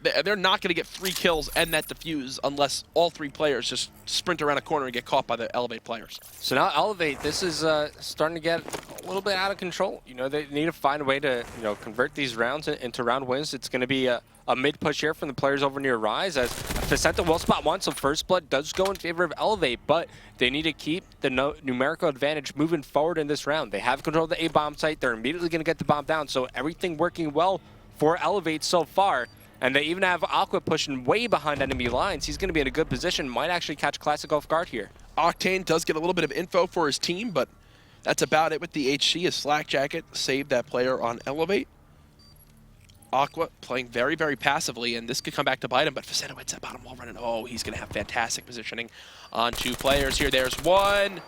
They're not going to get 3 kills and that defuse unless all 3 players just sprint around a corner and get caught by the eLevate players. So now eLevate, this is starting to get a little bit out of control. You know, they need to find a way to, you know, convert these rounds into round wins. It's going to be a mid-push here from the players over near Rise, as Facenta will spot one, so first blood does go in favor of eLevate, but they need to keep the numerical advantage moving forward in this round. They have control of the A-bomb site. They're immediately going to get the bomb down, so everything working well for eLevate so far. And they even have Aqua pushing way behind enemy lines. He's going to be in a good position. Might actually catch Classic off guard here. Octane does get a little bit of info for his team, but that's about it with the HC. A Slack Jacket saved that player on eLevate. Aqua playing very, very passively, and this could come back to bite him, but Facento hits that bottom wall running. Oh, he's going to have fantastic positioning on 2 players here. There's 1.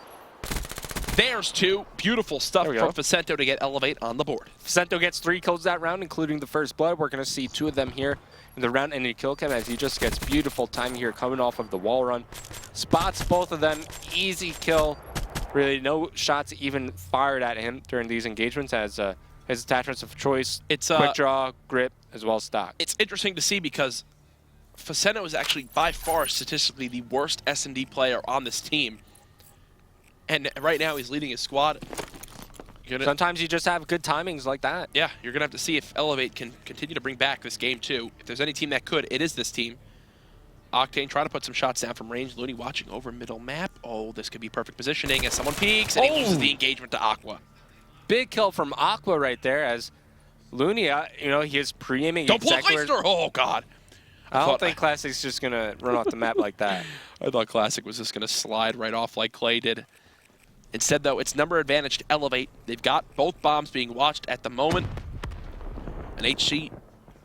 There's 2. Beautiful stuff from Facento to get eLevate on the board. Facento gets 3 kills that round, including the first blood. We're going to see 2 of them here in the round ending KILLCAM as he just gets beautiful timing here coming off of the wall run. Spots both of them. Easy kill. Really no shots even fired at him during these engagements as his attachments of choice, quick draw, grip, as well as stock. It's interesting to see because Facento is actually by far statistically the worst S&D player on this team. And right now he's leading his squad. Sometimes you just have good timings like that. Yeah, you're going to have to see if eLevate can continue to bring back this game too. If there's any team that could, it is this team. Octane trying to put some shots down from range. Looney watching over middle map. Oh, this could be perfect positioning as someone peeks and he loses the engagement to Aqua. Big kill from Aqua right there as Looney, you know, he is pre-aiming. Don't block Leister! Oh, God. I don't think Classic's just going to run off the map like that. I thought Classic was just going to slide right off like Clay did. Instead, though, it's number advantage to eLevate. They've got both bombs being watched at the moment. And HC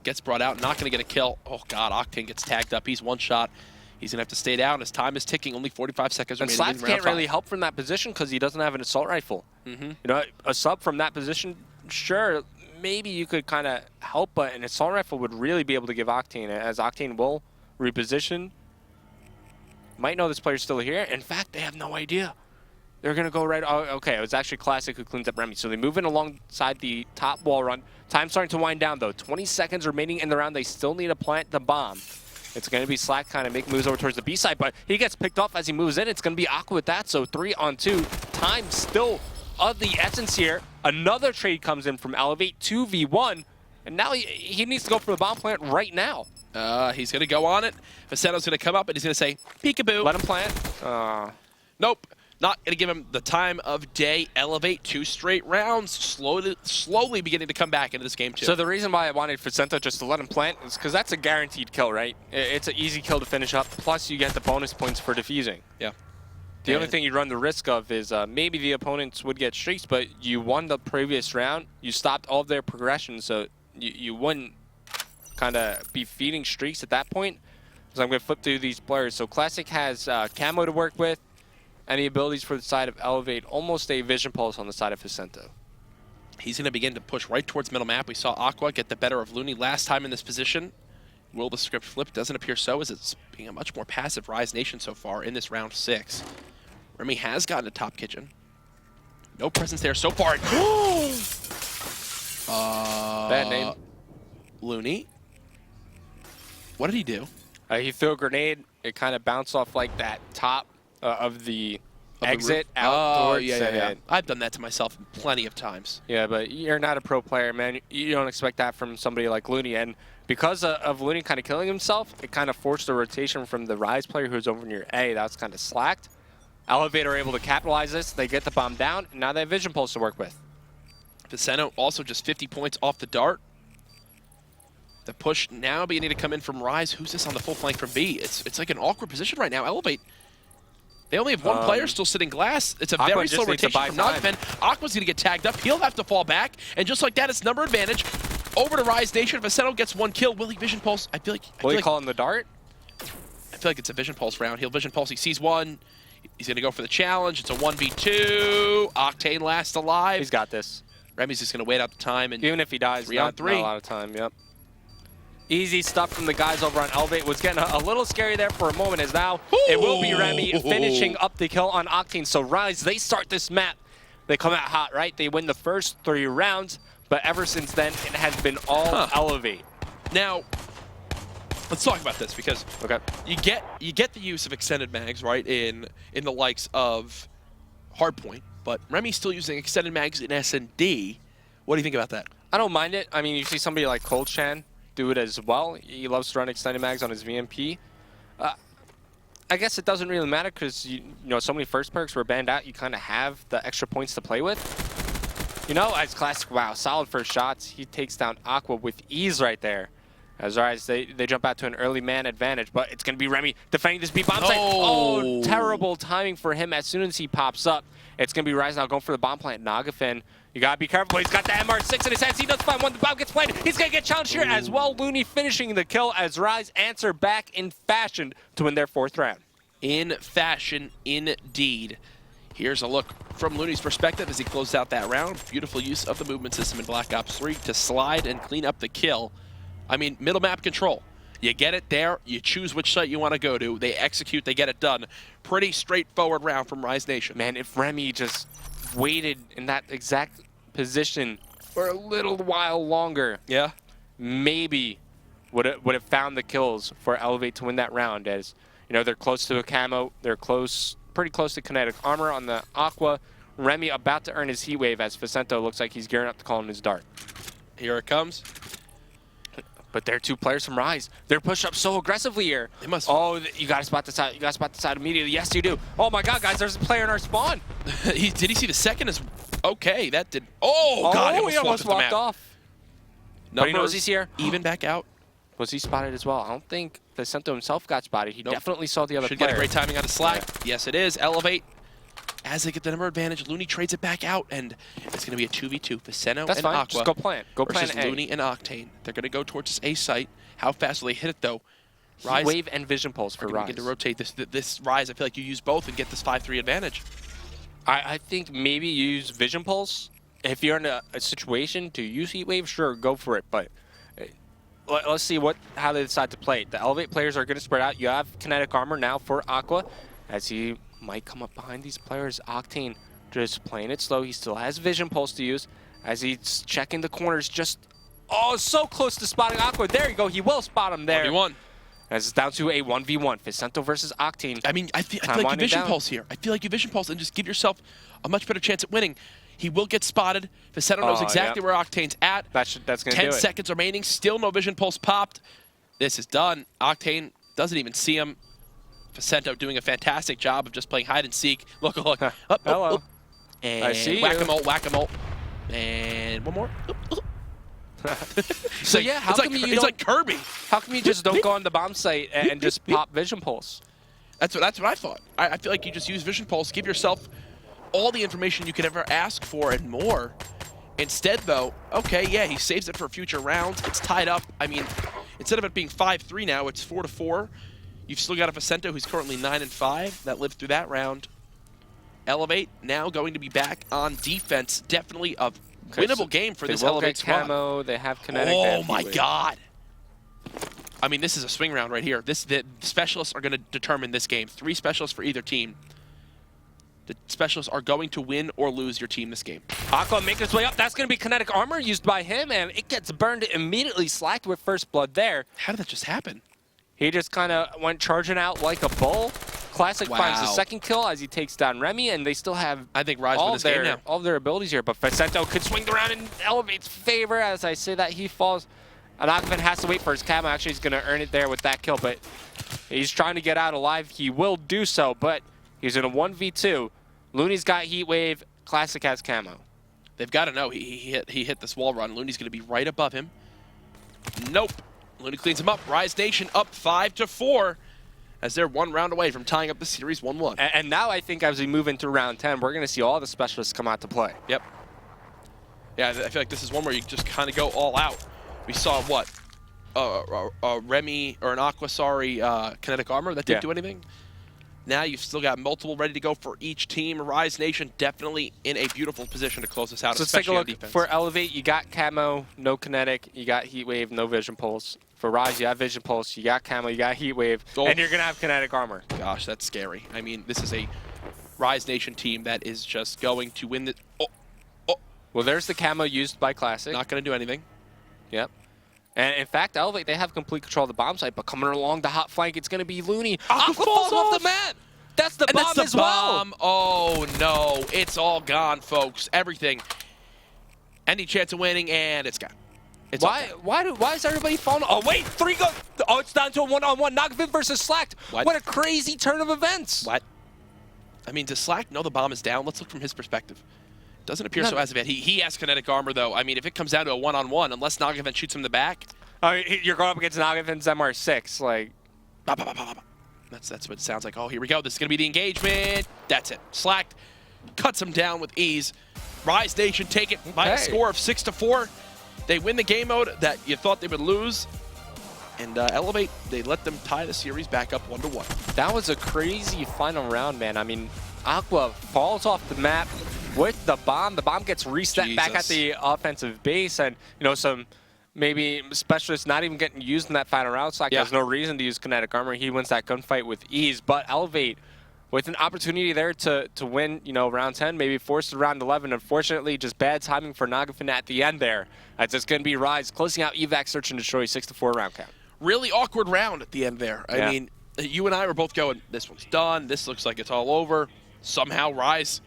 gets brought out, not going to get a kill. Oh, God, Octane gets tagged up. He's one shot. He's going to have to stay down. His time is ticking. Only 45 seconds remaining. And Slack can't really help from that position because he doesn't have an assault rifle. You know, a sub from that position, sure, maybe you could kind of help, but an assault rifle would really be able to give Octane, as Octane will reposition. might know this player's still here. In fact, they have no idea. They're going to go right. Oh, okay, it was actually Classic who cleans up Remy. So they move in alongside the top wall run. Time starting to wind down, though. 20 seconds remaining in the round. They still need to plant the bomb. It's going to be Slack kind of making moves over towards the B side, but he gets picked off as he moves in. It's going to be Aqua with that, so 3-on-2. Time still of the essence here. Another trade comes in from eLevate, 2v1, and now he needs to go for the bomb plant right now. He's going to go on it. Facetto's going to come up, and he's going to say, peekaboo. Let him plant. Nope. Not going to give him the time of day. eLevate 2 straight rounds, slowly beginning to come back into this game too. So the reason why I wanted Facetto just to let him plant is because that's a guaranteed kill, right? It's an easy kill to finish up, plus you get the bonus points for defusing. Yeah. The only thing you run the risk of is maybe the opponents would get streaks, but you won the previous round. You stopped all of their progression, so you wouldn't kind of be feeding streaks at that point. So I'm going to flip through these players. So Classic has Camo to work with. Any abilities for the side of eLevate, almost a Vision Pulse on the side of Facetto. He's going to begin to push right towards middle map. We saw Aqua get the better of Looney last time in this position. Will the script flip? Doesn't appear so, as it's being a much more passive Rise Nation so far in this round 6. Remy has gotten to top kitchen. No presence there so far. Bad name. Looney. What did he do? He threw a grenade. It kind of bounced off like that top of the exit out towards yeah. I've done that to myself plenty of times. Yeah, but you're not a pro player, man. You don't expect that from somebody like Looney. And because of Looney kind of killing himself, it kind of forced a rotation from the Rise player who's over near A. That was kind of slacked. eLevate are able to capitalize this. They get the bomb down, and now they have Vision Pulse to work with. Facetto also just 50 points off the dart. The push now beginning to come in from Rise. Who's this on the full flank from B? It's like an awkward position right now. eLevate. They only have one player still sitting glass. It's a very slow rotation from Nogman. Aqua's going to get tagged up. He'll have to fall back. And just like that, it's number advantage. Over to Rise Nation. Facetto gets one kill. Will he Vision Pulse? Will he call in the dart? I feel like it's a Vision Pulse round. He'll Vision Pulse. He sees one. He's going to go for the challenge. It's a 1v2. Octane last alive. He's got this. Remy's just going to wait out the time. And even if he dies, not a lot of time. Yep. Easy stuff from the guys over on eLevate. Was getting a little scary there for a moment, as now it will be Remy finishing up the kill on Octane. So Rise, they start this map. They come out hot, right? They win the first 3 rounds, but ever since then, it has been all eLevate. Now, let's talk about this, because you get the use of extended mags, right, in the likes of Hardpoint, but Remy's still using extended mags in S&D. What do you think about that? I don't mind it. I mean, you see somebody like KILLCAM do it as well. He loves to run extended mags on his VMP. I guess it doesn't really matter because you know so many first perks were banned out. You kind of have the extra points to play with. You know, as Classic, wow, solid first shots. He takes down Aqua with ease right there. As Rise, they jump out to an early man advantage, but it's going to be Remy defending this B bomb site. Oh, terrible timing for him. As soon as he pops up, it's going to be Rise now going for the bomb plant. Nagafin, you got to be careful. He's got the MR6 in his hands. He does find one. The bomb gets planted. He's going to get challenged here as well. Looney finishing the kill as Rise answer back in fashion to win their 4th round. In fashion, indeed. Here's a look from Looney's perspective as he closed out that round. Beautiful use of the movement system in Black Ops 3 to slide and clean up the kill. I mean, middle map control. You get it there, you choose which site you want to go to, they execute, they get it done. Pretty straightforward round from Rise Nation. Man, if Remy just waited in that exact position for a little while longer, maybe would have found the kills for eLevate to win that round. As you know, they're close to a camo, they're pretty close to kinetic armor on the Aqua. Remy about to earn his heat wave as Facetto looks like he's gearing up to call in his dart. Here it comes. But they're 2 players from Rise. They're pushed up so aggressively here. They must. Oh, you got to spot the side. You got to spot the side immediately. Yes, you do. Oh my God, guys! There's a player in our spawn. Did he see the second? Okay, that did. Oh God! He almost walked off. But he knows he's here. Even back out. Was he spotted as well? I don't think Facetto himself got spotted. He definitely saw the other player. Should get a great timing out of Slack. Yes, it is. eLevate. As they get the number advantage, Looney trades it back out, and it's going to be a 2v2. Facetto and Aqua. Just go plant. Go plant A. Looney and Octane. They're going to go towards this A site. How fast will they hit it, though? Rise wave and Vision Pulse for Rise. Begin to rotate this Rise. I feel like you use both and get this 5-3 advantage. I think maybe use Vision Pulse. If you're in a situation to use Heat Wave, sure, go for it. But let's see how they decide to play. The Elevate players are going to spread out. You have kinetic armor now for Aqua, as he might come up behind these players. Octane just playing it slow. He still has Vision Pulse to use, as he's checking the corners. Just, oh, so close to spotting Aqua. There you go. He will spot him there. 1v1. As it's down to a 1v1. Vicento versus Octane. I mean, I feel like you Vision Pulse here. I feel like you Vision Pulse and just give yourself a much better chance at winning. He will get spotted. Vicento knows exactly where Octane's at. That's going to do it. 10 seconds remaining. Still no Vision Pulse popped. This is done. Octane doesn't even see him. Vicento doing a fantastic job of just playing hide and seek. Look. Up. Hello. And I see whack-a-mole, whack-a-mole. And one more. So yeah, how come you it's like Kirby. How come you just don't go on the bomb site and just pop Vision Pulse? That's what I thought. I feel like you just use Vision Pulse, give yourself all the information you could ever ask for and more. Instead, though, okay, yeah, he saves it for future rounds. It's tied up. I mean, instead of it being 5-3 now, it's 4-4. You've still got a Vicento who's currently 9-5 that lived through that round. ELevate now going to be back on defense. Definitely a winnable game for this Elevate squad. Camo, they have kinetic. Oh my God! I mean, this is a swing round right here. The specialists are going to determine this game. 3 specialists for either team. The specialists are going to win or lose your team this game. Aqua making his way up. That's going to be kinetic armor used by him, and it gets burned immediately. Slacked with first blood there. How did that just happen? He just kind of went charging out like a bull. Classic finds the second kill as he takes down Remy, and they still have I think Rise win this game now. All of their abilities here. But Vicento could swing around in Elevate's favor. As I say that, he falls. And Aquaman has to wait for his camo. Actually, he's going to earn it there with that kill, but he's trying to get out alive. He will do so, but he's in a 1v2. Looney's got Heat Wave. Classic has camo. They've got to know he hit this wall run. Looney's going to be right above him. Nope. Looney cleans him up. Rise Nation up 5-4 as they're 1 round away from tying up the series 1-1. And now I think as we move into round 10, we're going to see all the specialists come out to play. Yep. Yeah, I feel like this is one where you just kind of go all out. We saw what? Remy, or an Aqua, sorry, kinetic armor that didn't do anything. Now you've still got multiple ready to go for each team. Rise Nation definitely in a beautiful position to close this out, so especially let's take a look. For Elevate, you got camo, no kinetic. You got Heat Wave, no Vision Pulse. For Rise, you have Vision Pulse. You got camo, you got Heat Wave, and you're going to have kinetic armor. Gosh, that's scary. I mean, this is a Rise Nation team that is just going to win the... Well, there's the camo used by Classic. Not going to do anything. Yep. And in fact, Elevate, they have complete control of the bomb site, but coming along the hot flank, it's going to be Looney. Aqua falls off the mat! That's the bomb as well! Oh, no. It's all gone, folks. Everything. Any chance of winning, and it's gone. It's why is everybody falling? Oh, wait, 3 go. Oh, it's down to a 1-on-1. Nagavin versus Slacked. What a crazy turn of events. What? I mean, does Slack know the bomb is down? Let's look from his perspective. Doesn't appear so as of yet. He has kinetic armor, though. I mean, if it comes down to a 1-on-1, unless Nagavin shoots him in the back. You're going up against Nagavin's MR6. Like, that's what it sounds like. Oh, here we go. This is going to be the engagement. That's it. Slacked cuts him down with ease. Rise Nation take it by a score of 6-4. They win the game mode that you thought they would lose. And Elevate, they let them tie the series back up 1-1. That was a crazy final round, man. I mean, Aqua falls off the map with the bomb. The bomb gets reset back at the offensive base, and some maybe specialists not even getting used in that final round. Slack has no reason to use kinetic armor. He wins that gunfight with ease. But Elevate, with an opportunity there to win, round 10, maybe force to round 11. Unfortunately, just bad timing for Nagavin at the end there. It's just going to be Rise closing out evac search and destroy 6-4 round count. Really awkward round at the end there. I mean, you and I were both going, this one's done. This looks like it's all over. Somehow Rise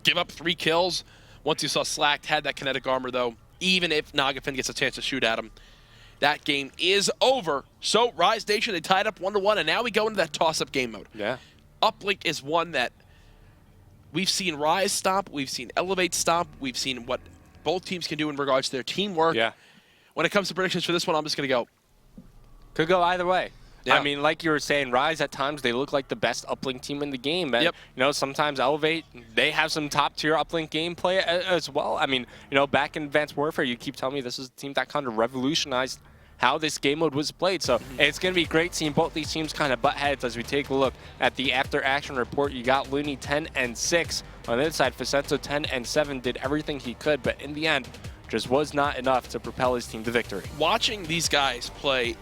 give up 3 kills. Once you saw Slacked had that kinetic armor, though, even if Nagavin gets a chance to shoot at him, that game is over. So Rise Nation, they tied up 1-1, and now we go into that toss-up game mode. Yeah. Uplink is one that we've seen Rise stop, we've seen Elevate stop, we've seen what both teams can do in regards to their teamwork. Yeah. When it comes to predictions for this one, I'm just going to go. Could go either way. Yeah. I mean, like you were saying, Rise at times, they look like the best uplink team in the game. And, sometimes Elevate, they have some top-tier uplink gameplay as well. I mean, back in Advanced Warfare, you keep telling me this is a team that kind of revolutionized how this game mode was played. So it's going to be great seeing both these teams kind of butt heads as we take a look at the after-action report. You got Looney 10-6. On the other side, Vicento 10-7, did everything he could, but in the end, just was not enough to propel his team to victory. Watching these guys play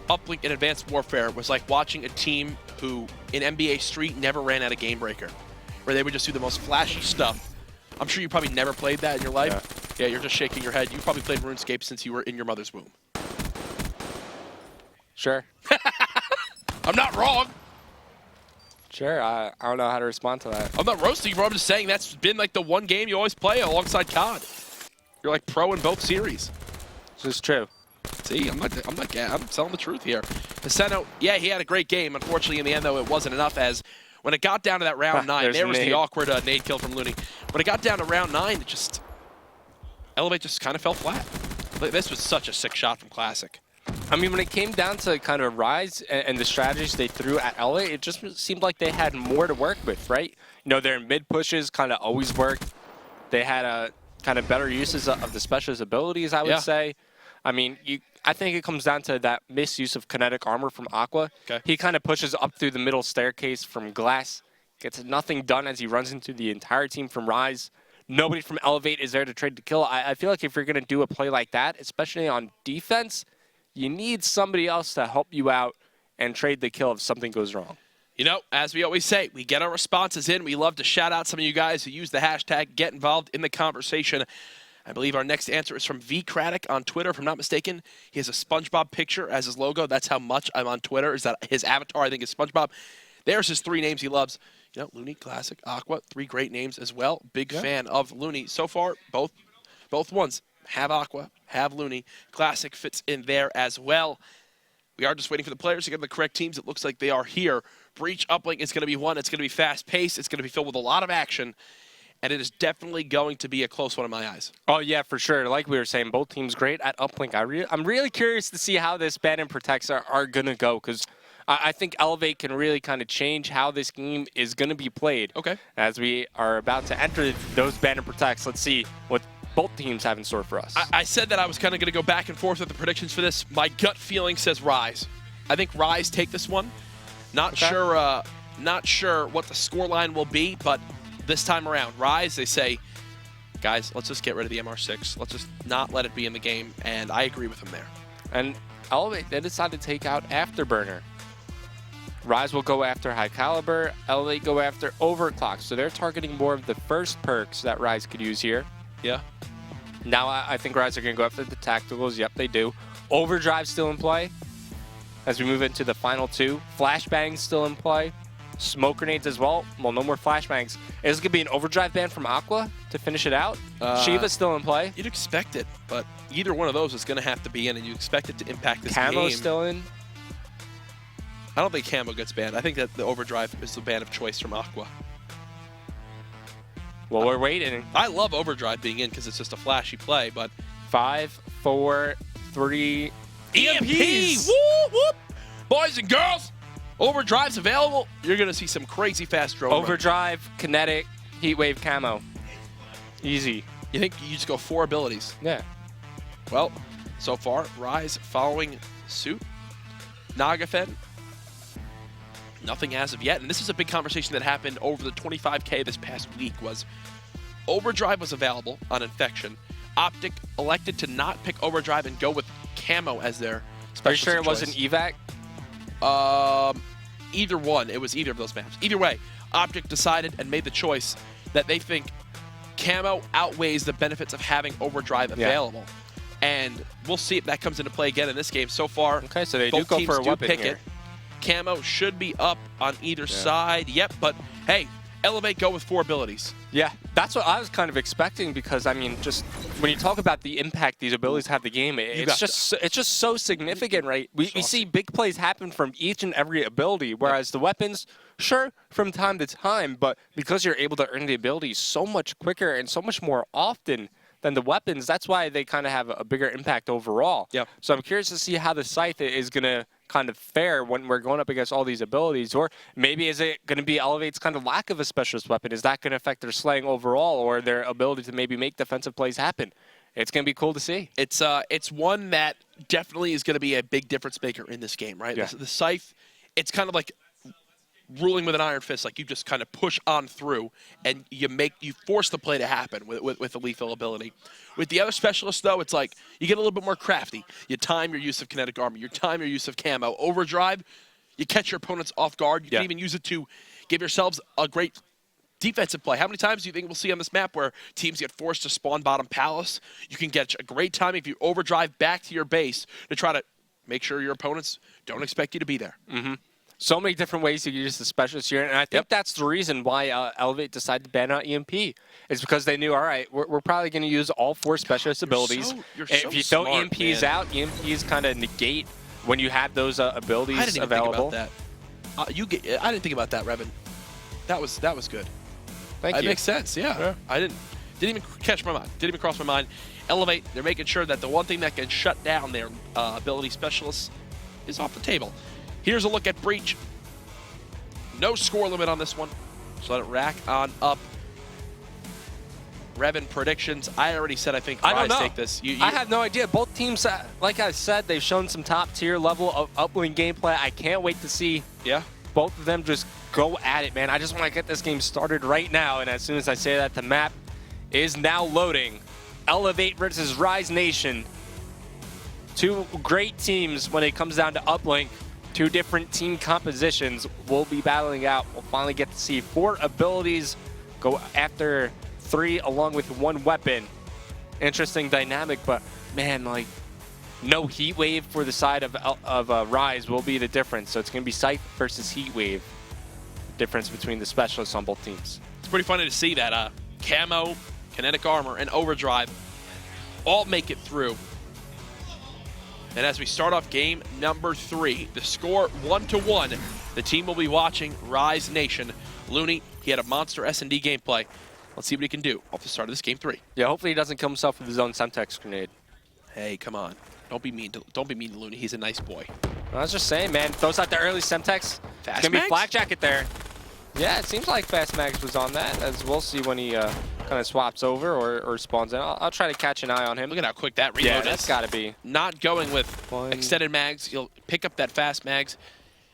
Uplink in Advanced Warfare was like watching a team who in NBA Street never ran out of Game Breaker, where they would just do the most flashy stuff. I'm sure you probably never played that in your life. Yeah, you're just shaking your head. You probably played RuneScape since you were in your mother's womb. Sure. I'm not wrong. Sure, I don't know how to respond to that. I'm not roasting you, bro. I'm just saying that's been like the one game you always play alongside COD. You're like pro in both series. This is true. See, I'm telling the truth here. Paceno, yeah, he had a great game. Unfortunately, in the end, though, it wasn't enough as when it got down to that round 9, there was the awkward nade kill from Looney. When it got down to round 9, it just, eLevate just kind of fell flat. This was such a sick shot from Classic. I mean, when it came down to kind of Rise and the strategies they threw at eLevate, it just seemed like they had more to work with, right? You know, their mid pushes kind of always worked. They had a kind of better uses of the specialist abilities, I would say. I mean, I think it comes down to that misuse of kinetic armor from Aqua. Okay. He kind of pushes up through the middle staircase from Glass, gets nothing done as he runs into the entire team from Rise. Nobody from eLevate is there to trade the kill. I feel like if you're going to do a play like that, especially on defense, you need somebody else to help you out and trade the kill if something goes wrong. You know, as we always say, we get our responses in. We love to shout out some of you guys who use the hashtag, get involved in the conversation. I believe our next answer is from VCraddock on Twitter, if I'm not mistaken. He has a SpongeBob picture as his logo. That's how much I'm on Twitter, is that his avatar, I think, is SpongeBob. There's his 3 names he loves. You know, Looney, Classic, Aqua, 3 great names as well. Big fan of Looney. So far, both ones have Aqua, have Looney. Classic fits in there as well. We are just waiting for the players to get the correct teams. It looks like they are here. Breach Uplink is going to be one. It's going to be fast-paced. It's going to be filled with a lot of action. And it is definitely going to be a close one in my eyes. Oh, yeah, for sure. Like we were saying, both teams great at Uplink. I'm really curious to see how this ban and protects are going to go, because I think eLevate can really kind of change how this game is going to be played. Okay. As we are about to enter those ban and protects, let's see what both teams have in store for us. I said that I was kind of going to go back and forth with the predictions for this. My gut feeling says Rise. I think Rise take this one. Not sure what the scoreline will be, but this time around, Rise, they say, guys, let's just get rid of the MR6. Let's just not let it be in the game, and I agree with him there. And eLevate, they decided to take out Afterburner. Rise will go after High Caliber, eLevate go after Overclock, so they're targeting more of the first perks that Rise could use here. Yeah. Now I think Rise are going to go after the tacticals. Yep, they do. Overdrive still in play as we move into the final 2. Flashbangs still in play. Smoke grenades as well. Well, no more flashbangs. Is it going to be an overdrive ban from Aqua to finish it out? Shiva's still in play. You'd expect it, but either one of those is going to have to be in, and you expect it to impact this game. Camo's still in. I don't think Camo gets banned. I think that the overdrive is the ban of choice from Aqua. Well, we're waiting. I love overdrive being in because it's just a flashy play, but 5, 4, 3. EMPs! Woo, whoop! Boys and girls, overdrive's available. You're going to see some crazy fast drone Overdrive, kinetic, heatwave, camo. Easy. You think you just go 4 abilities? Yeah. Well, so far, Rise following suit. Nagafen, nothing as of yet. And this is a big conversation that happened over the 25K this past week was Overdrive was available on Infection. Optic elected to not pick Overdrive and go with Camo as their special. Are you sure it wasn't evac? Either one. It was either of those maps. Either way, Optic decided and made the choice that they think Camo outweighs the benefits of having Overdrive available. And we'll see if that comes into play again in this game. So far, okay, so they do go for a weapon here. Camo should be up on either side. Yep, but hey, eLevate go with 4 abilities. Yeah, that's what I was kind of expecting because, I mean, just when you talk about the impact these abilities have the game, it's just so significant, right? We see big plays happen from each and every ability, whereas the weapons, sure, from time to time, but because you're able to earn the abilities so much quicker and so much more often than the weapons, that's why they kind of have a bigger impact overall. Yep. So I'm curious to see how the Scythe is going to kind of fare when we're going up against all these abilities, or maybe is it going to be eLevate's kind of lack of a specialist weapon? Is that going to affect their slaying overall or their ability to maybe make defensive plays happen? It's going to be cool to see. It's one that definitely is going to be a big difference maker in this game, right? Yeah. The Scythe, it's kind of like ruling with an iron fist. Like, you just kind of push on through, and you force the play to happen with the lethal ability. With the other specialists, though, it's like you get a little bit more crafty. You time your use of kinetic armor. You time your use of camo. Overdrive, you catch your opponents off guard. You can even use it to give yourselves a great defensive play. How many times do you think we'll see on this map where teams get forced to spawn bottom palace? You can get a great time if you overdrive back to your base to try to make sure your opponents don't expect you to be there. So many different ways you can use the specialist here, and I think that's the reason why eLevate decided to ban out EMP. Is because they knew, all right, we're probably going to use all 4 specialist abilities. If you throw EMPs out, EMPs kind of negate when you have those abilities I didn't even available. think about that. I didn't think about that, Revin. That was good. Thank you. That makes sense. Yeah. I didn't even catch my mind. Didn't even cross my mind. eLevate, they're making sure that the one thing that can shut down their ability specialists is off the table. Here's a look at Breach. No score limit on this one. Just let it rack on up. Revin, predictions. I already said I think Rise take this. I have no idea. Both teams, like I said, they've shown some top-tier level of uplink gameplay. I can't wait to see both of them just go at it, man. I just want to get this game started right now, and as soon as I say that, the map is now loading. eLevate versus Rise Nation. 2 great teams when it comes down to uplink. 2 different team compositions will be battling out. We'll finally get to see 4 abilities go after 3 along with 1 weapon. Interesting dynamic, but man, like, no heat wave for the side of Rise will be the difference. So it's going to be Scythe versus heat wave. Difference between the specialists on both teams. It's pretty funny to see that camo, kinetic armor, and overdrive all make it through. And as we start off game number 3, the score 1-1. The team will be watching Rise Nation. Looney, he had a monster S&D gameplay. Let's see what he can do off the start of this game 3. Yeah, hopefully he doesn't kill himself with his own Semtex grenade. Hey, come on. Don't be mean to Looney. He's a nice boy. I was just saying, man, throws out the early Semtex. It's gonna be Flak Jacket there. Yeah, it seems like Fast Mags was on that, as we'll see when he kind of swaps over or spawns in. I'll try to catch an eye on him. Look at how quick that reload is. Yeah, that's got to be. Not going with extended mags. You'll pick up that fast mags.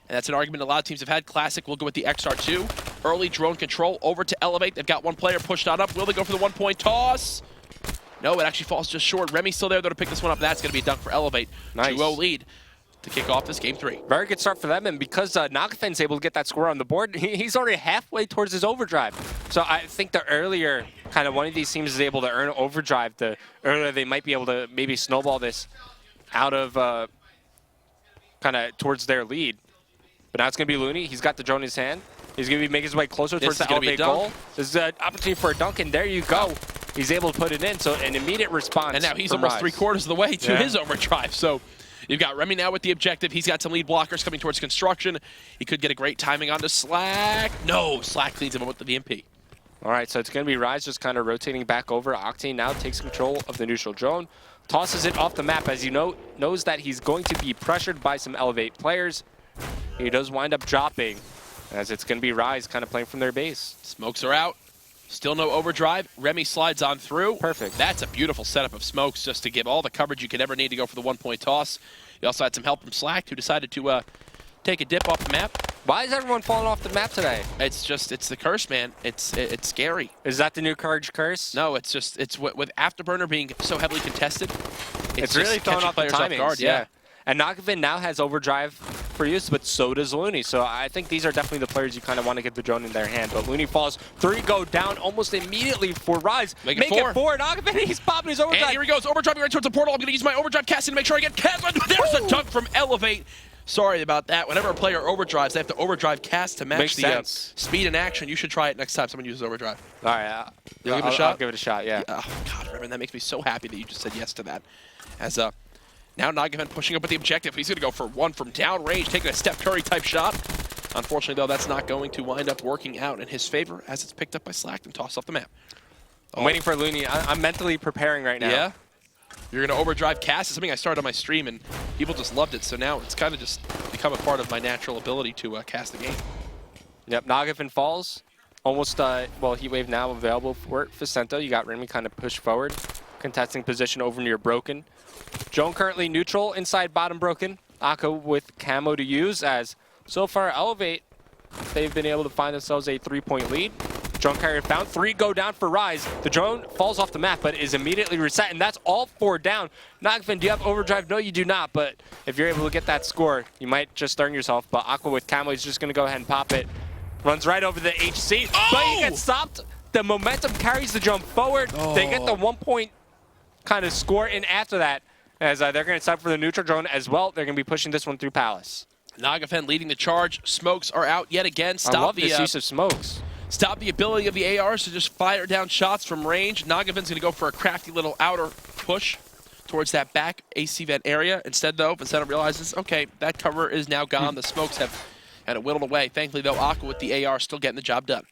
And that's an argument a lot of teams have had. Classic will go with the XR2. Early drone control over to eLevate. They've got 1 player pushed on up. Will they go for the 1-point toss? No, it actually falls just short. Remy's still there, though, to pick this one up. That's going to be a dunk for eLevate. Nice. 2-0 lead to kick off this game 3. Very good start for them, and because Nagafin's able to get that score on the board, he's already halfway towards his overdrive. So I think the earlier kind of one of these teams is able to earn overdrive, the earlier they might be able to maybe snowball this out of kind of towards their lead. But now it's going to be Looney. He's got the drone in his hand. He's going to be making his way closer towards the eLevate goal. There's an opportunity for a dunk, and there you go. He's able to put it in, so an immediate response. And now he's almost 3/4 of the way to his overdrive. So you've got Remy now with the objective. He's got some lead blockers coming towards construction. He could get a great timing onto Slack. No, Slack cleans him up with the VMP. All right, so it's going to be Rise just kind of rotating back over. Octane now takes control of the neutral drone, tosses it off the map as you know, knows that he's going to be pressured by some eLevate players. He does wind up dropping as it's going to be Rise kind of playing from their base. Smokes are out. Still no overdrive. Remy slides on through. Perfect. That's a beautiful setup of smokes just to give all the coverage you could ever need to go for the 1-point toss. You also had some help from Slack, who decided to take a dip off the map. Why is everyone falling off the map today? It's the curse, man. It's scary. Is that the new Courage curse? No, it's with Afterburner being so heavily contested. It's really throwing off the timings. Off guard, yeah. And Nagavin now has overdrive for use, but so does Looney. So I think these are definitely the players you kind of want to get the drone in their hand. But Looney falls. 3 go down almost immediately for Rise. Make it 4. Nagavin, he's popping his overdrive. And here he goes, overdriving right towards the portal. I'm going to use my overdrive casting to make sure I get cast. There's a dunk from eLevate. Sorry about that. Whenever a player overdrives, they have to overdrive cast to match the speed and action. You should try it next time someone uses overdrive. All right. You'll give it a shot? I'll give it a shot, yeah. Oh, God, Reverend, that makes me so happy that you just said yes to that. As now Nagavan pushing up with the objective. He's going to go for 1 from downrange, taking a Steph Curry type shot. Unfortunately, though, that's not going to wind up working out in his favor as it's picked up by Slack and tossed off the map. I'm waiting for Looney. I'm mentally preparing right now. Yeah? You're going to overdrive cast. It's something I started on my stream, and people just loved it. So now it's kind of just become a part of my natural ability to cast the game. Yep, Nagavan falls. Almost, well, Heat Wave now available for Vicento. You got Remy kind of pushed forward. Contesting position over near Broken. Joan currently neutral inside bottom Broken. Akko with camo to use as so far eLevate they've been able to find themselves a 3-point lead. Drone carrier found. 3 go down for Rise. The drone falls off the map, but is immediately reset, and that's all 4 down. Nogafin, do you have overdrive? No, you do not, but if you're able to get that score, you might just earn yourself. But Aqua with Camo is just going to go ahead and pop it. Runs right over the HC, but he gets stopped. The momentum carries the jump forward. They get the 1-point kind of score in after that, as they're going to set up for the neutral drone as well. They're going to be pushing this one through Palace. Nogafin leading the charge. Smokes are out yet again. I love this use of smokes. Stop the ability of the ARs to just fire down shots from range. Nagafin's going to go for a crafty little outer push towards that back AC vent area. Instead, though, Vincento realizes, okay, that cover is now gone. The smokes have had it whittled away. Thankfully, though, Aqua with the AR still getting the job done.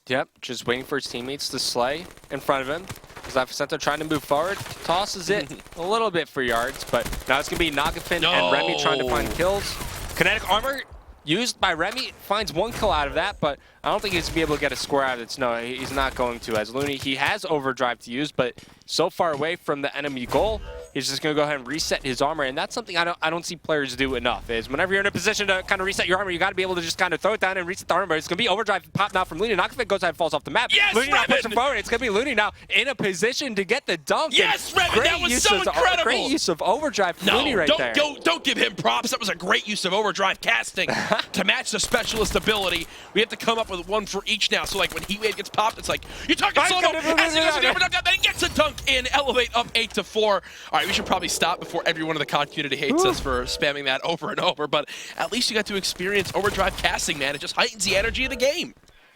Yep, just waiting for his teammates to slay in front of him. Vincento trying to move forward, tosses it a little bit for yards, but now it's going to be Nogafin and Remy trying to find kills. Kinetic armor used by Remy, finds 1 kill out of that, but I don't think he's going to be able to get a score out of it. No, he's not going to. As Looney, he has overdrive to use, but so far away from the enemy goal, he's just going to go ahead and reset his armor, and that's something I don't see players do enough, is whenever you're in a position to kind of reset your armor, you got to be able to just kind of throw it down and reset the armor. It's going to be overdrive pop now from Looney. Nogafin goes ahead and falls off the map. Yes, Looney now pushing forward. It's going to be Looney now in a position to get the dunk. Yes, Revan, that was so incredible. Great use of overdrive from Looney right there. Don't give him props. That was a great use of overdrive casting to match the specialist ability. We have to come up with one for each now. So like when Heatwave gets popped, it's like, you're talking solo. As he goes to the overdrive, then he gets a dunk in. Elevate up 8-4. All right, we should probably stop before everyone in the COD community hates us for spamming that over and over. But at least you got to experience overdrive casting, man. It just heightens the energy of the game.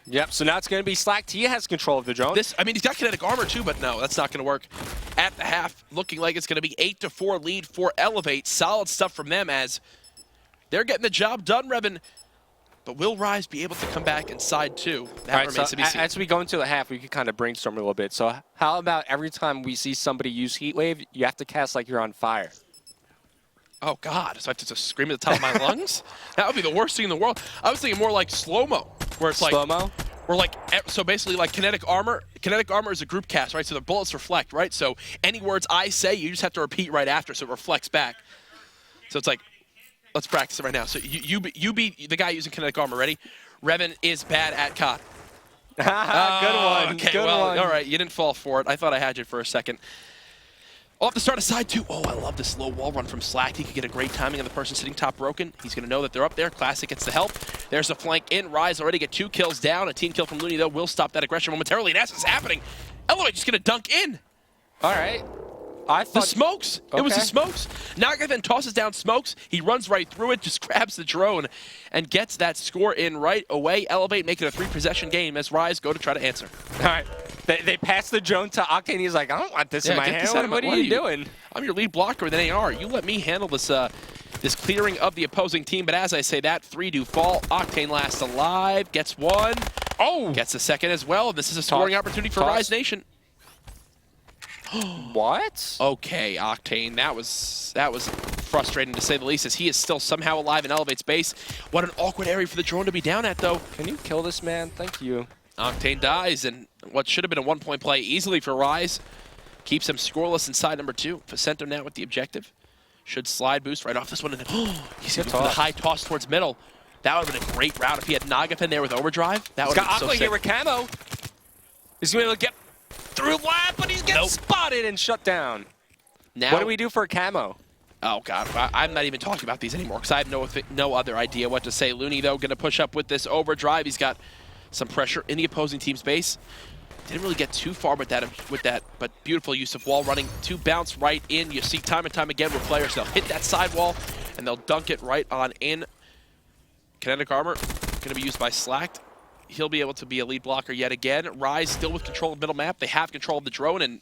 Yep, so now it's going to be Slacked. He has control of the drone. I mean, he's got kinetic armor too, but no, that's not going to work. At the half, looking like it's going to be 8-4 lead for Elevate. Solid stuff from them as they're getting the job done, Revan. But will Rise be able to come back inside too? That remains to be seen. As we go into the half, we could kind of brainstorm a little bit. So how about every time we see somebody use Heatwave, you have to cast like you're on fire? Oh, God. So I have to just scream at the top of my lungs? That would be the worst thing in the world. I was thinking more like slow-mo, where it's like... Slow-mo? Where like, so basically like kinetic armor is a group cast, right? So the bullets reflect, right? So any words I say, you just have to repeat right after so it reflects back. So it's like, let's practice it right now. So you be the guy using kinetic armor. Ready? Revan is bad at COD. Good one. Okay, Good well, one. all right. You didn't fall for it. I thought I had you for a second. Off the start of side 2. Oh, I love this low wall run from Slack. He could get a great timing on the person sitting top broken. He's going to know that they're up there. Classic gets the help. There's a flank in. Rise already get 2 kills down. A team kill from Looney, though, will stop that aggression momentarily. And as it's happening, Elevate just going to dunk in. All right. I thought... The smokes. Okay. It was the smokes. Nogafin tosses down smokes. He runs right through it, just grabs the drone, and gets that score in right away. Elevate make it a 3-possession game as Rise go to try to answer. All right. They pass the drone to Octane. He's like, I don't want this in my hand. What are you doing? I'm your lead blocker with an AR. You let me handle this this clearing of the opposing team. But as I say that, 3 do fall. Octane lasts alive. Gets 1. Oh! Gets a second as well. This is a scoring opportunity for Rise Nation. What? Okay, Octane. That was frustrating to say the least, as he is still somehow alive in Elevate's base. What an awkward area for the drone to be down at, though. Can you kill this man? Thank you. Octane dies, and what should have been a 1-point play easily for Rise keeps him scoreless inside number 2. Vincento now with the objective. Should slide boost right off this one, and then he's going to the high toss towards middle. That would have been a great route if he had Nogafin there with overdrive. That would have been so sick. He's got Aqua here with Camo. He's going to be able to get through lap, but he's getting spotted and shut down. Now, what do we do for Camo? Oh, God. I'm not even talking about these anymore because I have no other idea what to say. Looney, though, going to push up with this overdrive. He's got some pressure in the opposing team's base. Didn't really get too far with that, but beautiful use of wall running to bounce right in. You see time and time again with players, they'll hit that side wall and they'll dunk it right on in. Kinetic armor going to be used by Slacked. He'll be able to be a lead blocker yet again. Rise still with control of middle map. They have control of the drone, and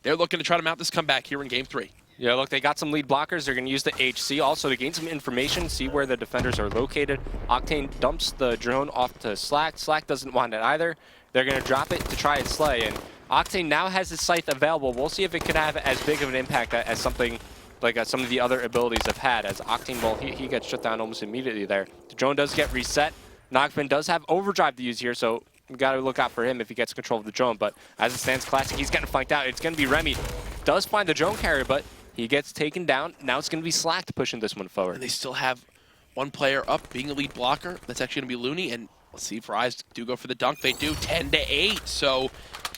they're looking to try to mount this comeback here in Game 3. Yeah, look, they got some lead blockers. They're going to use the HC also to gain some information, see where the defenders are located. Octane dumps the drone off to Slack. Slack doesn't want it either. They're going to drop it to try and slay, and Octane now has his scythe available. We'll see if it can have as big of an impact as something like some of the other abilities have had, as Octane, well, he gets shut down almost immediately there. The drone does get reset. Nogafin does have overdrive to use here, so we've got to look out for him if he gets control of the drone. But as it stands, Classic, he's getting flanked out. It's going to be Remy. Does find the drone carrier, but he gets taken down. Now it's going to be Slacked pushing this one forward. And they still have one player up, being a lead blocker. That's actually going to be Looney, and Let's see if Rise do go for the dunk. They do 10-8. So,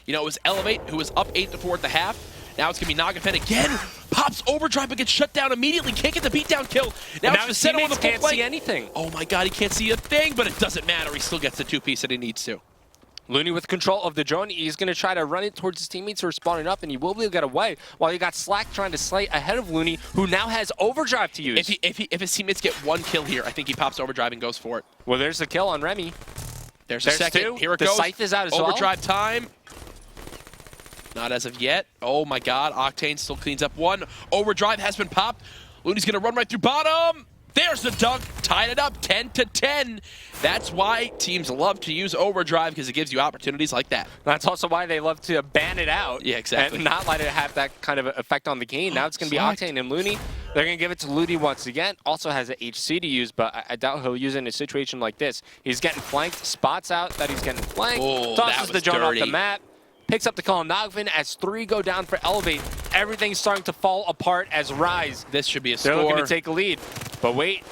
you know, it was eLevate who was up 8-4 at the half. Now it's going to be Nagafen again. Pops overdrive but gets shut down immediately. Can't get the beatdown kill. Now it's Vicento on the full can't play. see anything. Oh my god, he can't see a thing, but it doesn't matter. He still gets the two-piece that he needs to. Looney with control of the drone. He's going to try to run it towards his teammates who are spawning up, and he will be able to get away. While you got Slack trying to slay ahead of Looney, who now has overdrive to use. If his teammates get one kill here, I think he pops overdrive and goes for it. Well, there's the kill on Remy. There's a second. Two. Here it the goes. Scythe is out as Overdrive time. Not as of yet. Oh my god, Octane still cleans up one. Overdrive has been popped. Looney's going to run right through bottom. There's the dunk. Tied it up 10-10. That's why teams love to use overdrive, because it gives you opportunities like that. That's also why they love to ban it out. Yeah, exactly. And not let it have that kind of effect on the game. Now it's going to be Octane and Looney. They're going to give it to Looney once again. Also has an HC to use, but I doubt he'll use it in a situation like this. He's getting flanked. Spots out that he's getting flanked. Oh, tosses the drone off the dirty. map. Picks up the call on Nagafen as 3 go down for eLevate. Everything's starting to fall apart as Rise. This should be a They're score. looking to take a lead. But wait.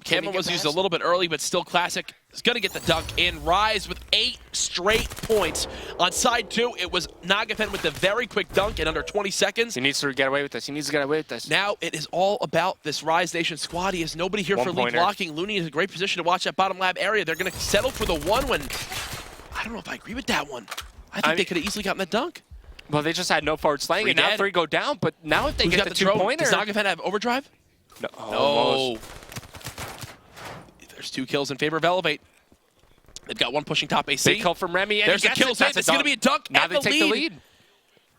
Camo was used a little bit early, but still Classic is going to get the dunk in. Rise with 8 straight points. On side 2, it was Nagafen with the very quick dunk in under 20 seconds. He needs to get away with this. He needs to get away with this. Now it is all about this Rise Nation squad. He has nobody here for lead blocking. Looney is in a great position to watch that bottom lab area. They're going to settle for the one when... I don't know if I agree with that one. I think they could have easily gotten that dunk. Well, they just had no forward slaying, and now dead. 3 go down. But now if they Who's get got the the 2-pointer... Does Nagafen have overdrive? No. No. There's 2 kills in favor of eLevate. They've got one pushing top AC. Big kill from Remy. And There's the kill save. It's going to be a dunk. Now and they take the lead.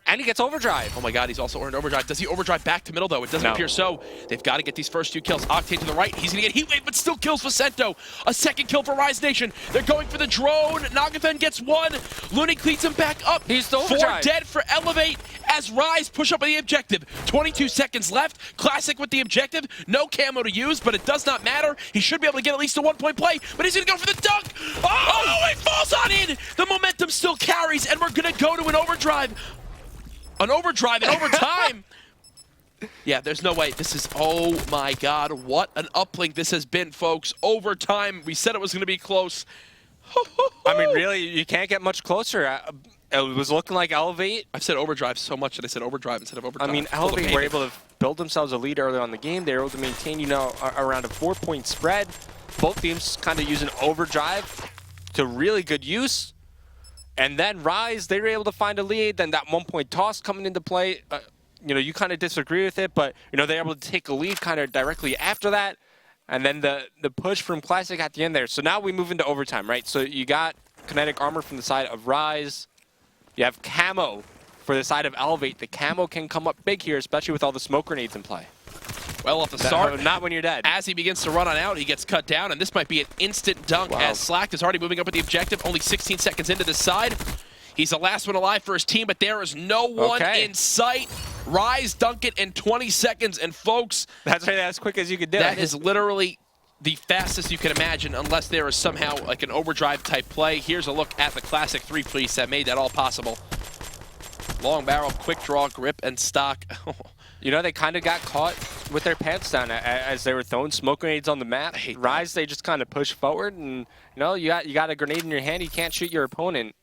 And he gets overdrive. Oh my god, he's also earned overdrive. Does he overdrive back to middle, though? It doesn't No. appear so. They've got to get these first 2 kills. Octane to the right. He's going to get heat wave, but still kills Vicento. A second kill for Rise Nation. They're going for the drone. Nagafen gets 1. Looney cleans him back up. He's the 4 overdrive. dead for eLevate as Rise push up on the objective. 22 seconds left. Classic with the objective. No camo to use, but it does not matter. He should be able to get at least a 1-point play, but he's going to go for the dunk. Oh, it falls on in. The momentum still carries, and we're going to go to an overdrive. An overdrive in overtime. Yeah, there's no way. This is, oh my god, what an uplink this has been, folks. Overtime. We said it was going to be close. I mean, really, you can't get much closer. It was looking like eLevate. I've said overdrive so much that I said overdrive instead of overdrive. I mean, eLevate were able to build themselves a lead early on in the game. They were able to maintain, you know, around a 4-point spread. Both teams kind of using overdrive to really good use. And then Rise, they were able to find a lead. Then that 1-point toss coming into play. You know, you kind of disagree with it, but, you know, they're able to take a lead kind of directly after that. And then the push from Classic at the end there. So now we move into overtime, right? So you got kinetic armor from the side of Rise. You have camo for the side of eLevate. The camo can come up big here, especially with all the smoke grenades in play. Well, off the start, not when you're dead. As he begins to run on out, he gets cut down, and this might be an instant dunk as Slack is already moving up with the objective. Only 16 seconds into this side. He's the last one alive for his team, but there is no one in sight. Rise dunk it in 20 seconds, and folks... That's really as quick as you could do it. That is literally the fastest you can imagine, unless there is somehow like an overdrive type play. Here's a look at the Classic 3-piece that made that all possible. Long barrel, quick draw, grip, and stock. You know, they kind of got caught with their pants down as they were throwing smoke grenades on the map. Rise, they just kind of push forward, and you know, you got a grenade in your hand, you can't shoot your opponent.